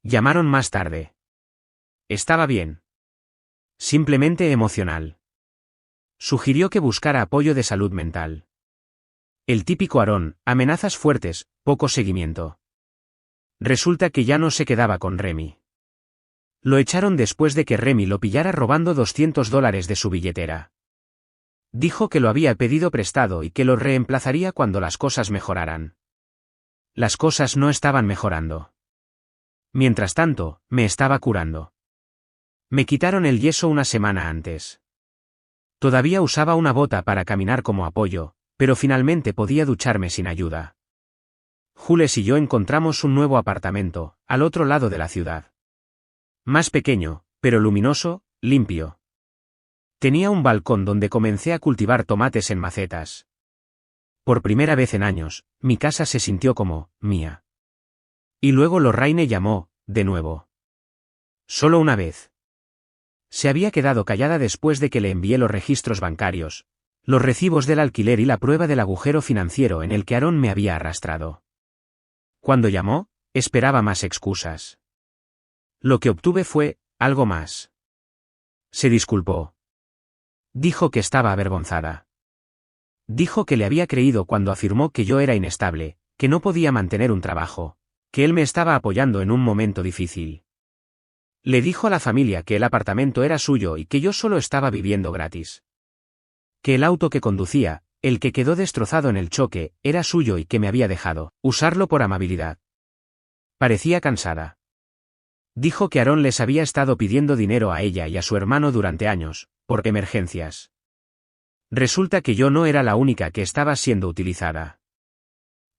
Llamaron más tarde. Estaba bien. Simplemente emocional. Sugirió que buscara apoyo de salud mental. El típico Aaron: amenazas fuertes, poco seguimiento. Resulta que ya no se quedaba con Remy. Lo echaron después de que Remy lo pillara robando $200 de su billetera. Dijo que lo había pedido prestado y que lo reemplazaría cuando las cosas mejoraran. Las cosas no estaban mejorando. Mientras tanto, me estaba curando. Me quitaron el yeso una semana antes. Todavía usaba una bota para caminar como apoyo, pero finalmente podía ducharme sin ayuda. Jules y yo encontramos un nuevo apartamento, al otro lado de la ciudad. Más pequeño, pero luminoso, limpio. Tenía un balcón donde comencé a cultivar tomates en macetas. Por primera vez en años, mi casa se sintió como mía. Y luego Lorraine llamó, de nuevo. Solo una vez. Se había quedado callada después de que le envié los registros bancarios, los recibos del alquiler y la prueba del agujero financiero en el que Aaron me había arrastrado. Cuando llamó, esperaba más excusas. Lo que obtuve fue algo más. Se disculpó. Dijo que estaba avergonzada. Dijo que le había creído cuando afirmó que yo era inestable, que no podía mantener un trabajo, que él me estaba apoyando en un momento difícil. Le dijo a la familia que el apartamento era suyo y que yo solo estaba viviendo gratis. Que el auto que conducía, el que quedó destrozado en el choque, era suyo y que me había dejado usarlo por amabilidad. Parecía cansada. Dijo que Aaron les había estado pidiendo dinero a ella y a su hermano durante años, por emergencias. Resulta que yo no era la única que estaba siendo utilizada.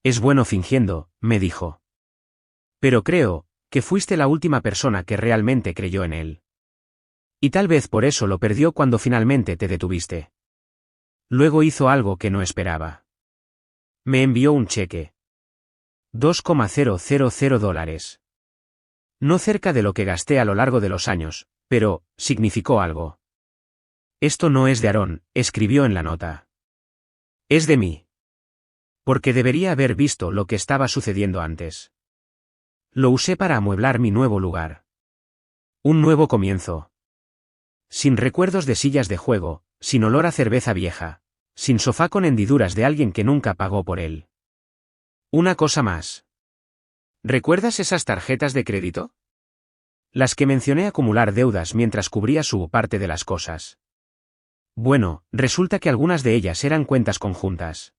Es bueno fingiendo, me dijo. Pero creo que fuiste la última persona que realmente creyó en él. Y tal vez por eso lo perdió cuando finalmente te detuviste. Luego hizo algo que no esperaba. Me envió un cheque. $2,000. No cerca de lo que gasté a lo largo de los años, pero significó algo. Esto no es de Aaron, escribió en la nota. Es de mí. Porque debería haber visto lo que estaba sucediendo antes. Lo usé para amueblar mi nuevo lugar. Un nuevo comienzo. Sin recuerdos de sillas de juego, sin olor a cerveza vieja, sin sofá con hendiduras de alguien que nunca pagó por él. Una cosa más. ¿Recuerdas esas tarjetas de crédito? Las que mencioné acumular deudas mientras cubría su parte de las cosas. Bueno, resulta que algunas de ellas eran cuentas conjuntas.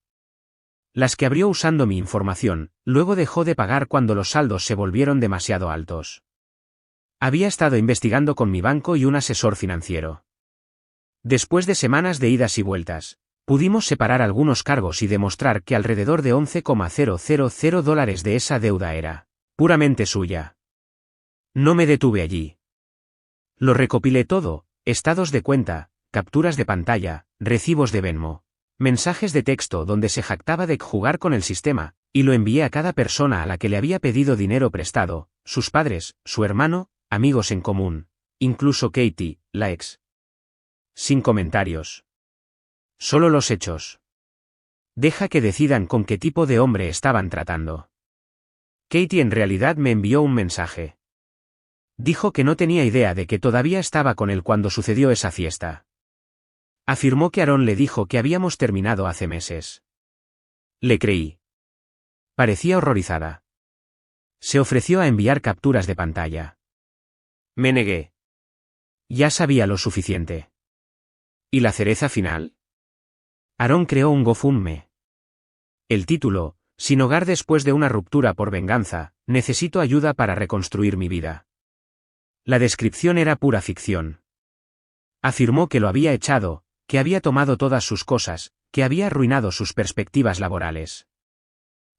Las que abrió usando mi información, luego dejó de pagar cuando los saldos se volvieron demasiado altos. Había estado investigando con mi banco y un asesor financiero. Después de semanas de idas y vueltas, pudimos separar algunos cargos y demostrar que alrededor de $11,000 de esa deuda era puramente suya. No me detuve allí. Lo recopilé todo: estados de cuenta, capturas de pantalla, recibos de Venmo, mensajes de texto donde se jactaba de jugar con el sistema, y lo envié a cada persona a la que le había pedido dinero prestado: sus padres, su hermano, amigos en común, incluso Katie, la ex. Sin comentarios. Solo los hechos. Deja que decidan con qué tipo de hombre estaban tratando. Katie en realidad me envió un mensaje. Dijo que no tenía idea de que todavía estaba con él cuando sucedió esa fiesta. Afirmó que Aaron le dijo que habíamos terminado hace meses. Le creí. Parecía horrorizada. Se ofreció a enviar capturas de pantalla. Me negué. Ya sabía lo suficiente. ¿Y la cereza final? Aaron creó un GoFundMe. El título: Sin hogar después de una ruptura por venganza, necesito ayuda para reconstruir mi vida. La descripción era pura ficción. Afirmó que lo había echado, que había tomado todas sus cosas, que había arruinado sus perspectivas laborales.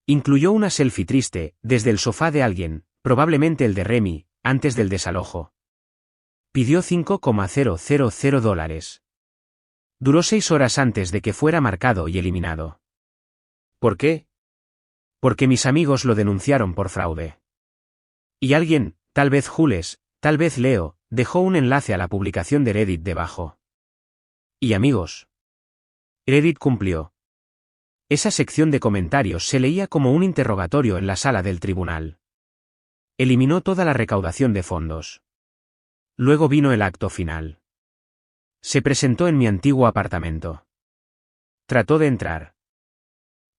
Incluyó una selfie triste, desde el sofá de alguien, probablemente el de Remy, antes del desalojo. Pidió $5,000. Duró 6 horas antes de que fuera marcado y eliminado. ¿Por qué? Porque mis amigos lo denunciaron por fraude. Y alguien, tal vez Jules, tal vez Leo, dejó un enlace a la publicación de Reddit debajo. Y amigos. Reddit cumplió. Esa sección de comentarios se leía como un interrogatorio en la sala del tribunal. Eliminó toda la recaudación de fondos. Luego vino el acto final. Se presentó en mi antiguo apartamento. Trató de entrar.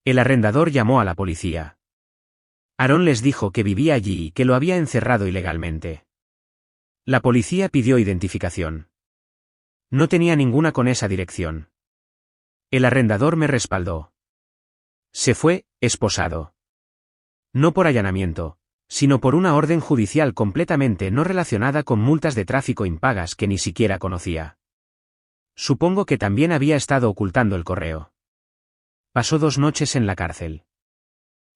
El arrendador llamó a la policía. Aaron les dijo que vivía allí y que lo había encerrado ilegalmente. La policía pidió identificación. No tenía ninguna con esa dirección. El arrendador me respaldó. Se fue, esposado. No por allanamiento, sino por una orden judicial completamente no relacionada con multas de tráfico impagas que ni siquiera conocía. Supongo que también había estado ocultando el correo. Pasó 2 noches en la cárcel.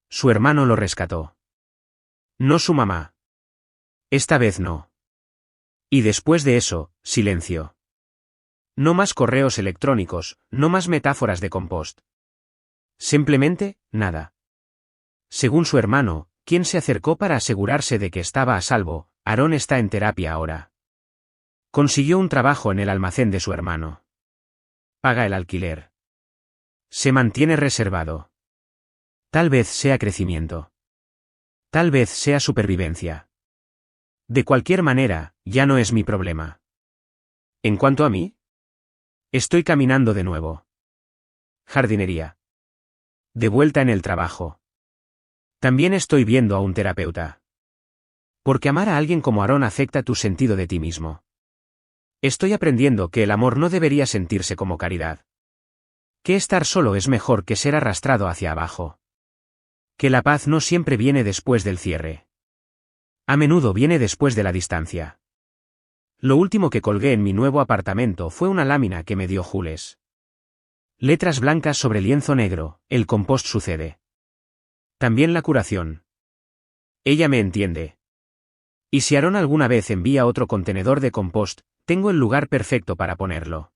Su hermano lo rescató. No su mamá. Esta vez no. Y después de eso, silencio. No más correos electrónicos, no más metáforas de compost. Simplemente, nada. Según su hermano, quien se acercó para asegurarse de que estaba a salvo, Aaron está en terapia ahora. Consiguió un trabajo en el almacén de su hermano. Paga el alquiler. Se mantiene reservado. Tal vez sea crecimiento. Tal vez sea supervivencia. De cualquier manera, ya no es mi problema. En cuanto a mí, estoy caminando de nuevo. Jardinería. De vuelta en el trabajo. También estoy viendo a un terapeuta. Porque amar a alguien como Aaron afecta tu sentido de ti mismo. Estoy aprendiendo que el amor no debería sentirse como caridad. Que estar solo es mejor que ser arrastrado hacia abajo. Que la paz no siempre viene después del cierre. A menudo viene después de la distancia. Lo último que colgué en mi nuevo apartamento fue una lámina que me dio Jules. Letras blancas sobre lienzo negro, el compost sucede. También la curación. Ella me entiende. Y si Aaron alguna vez envía otro contenedor de compost, tengo el lugar perfecto para ponerlo.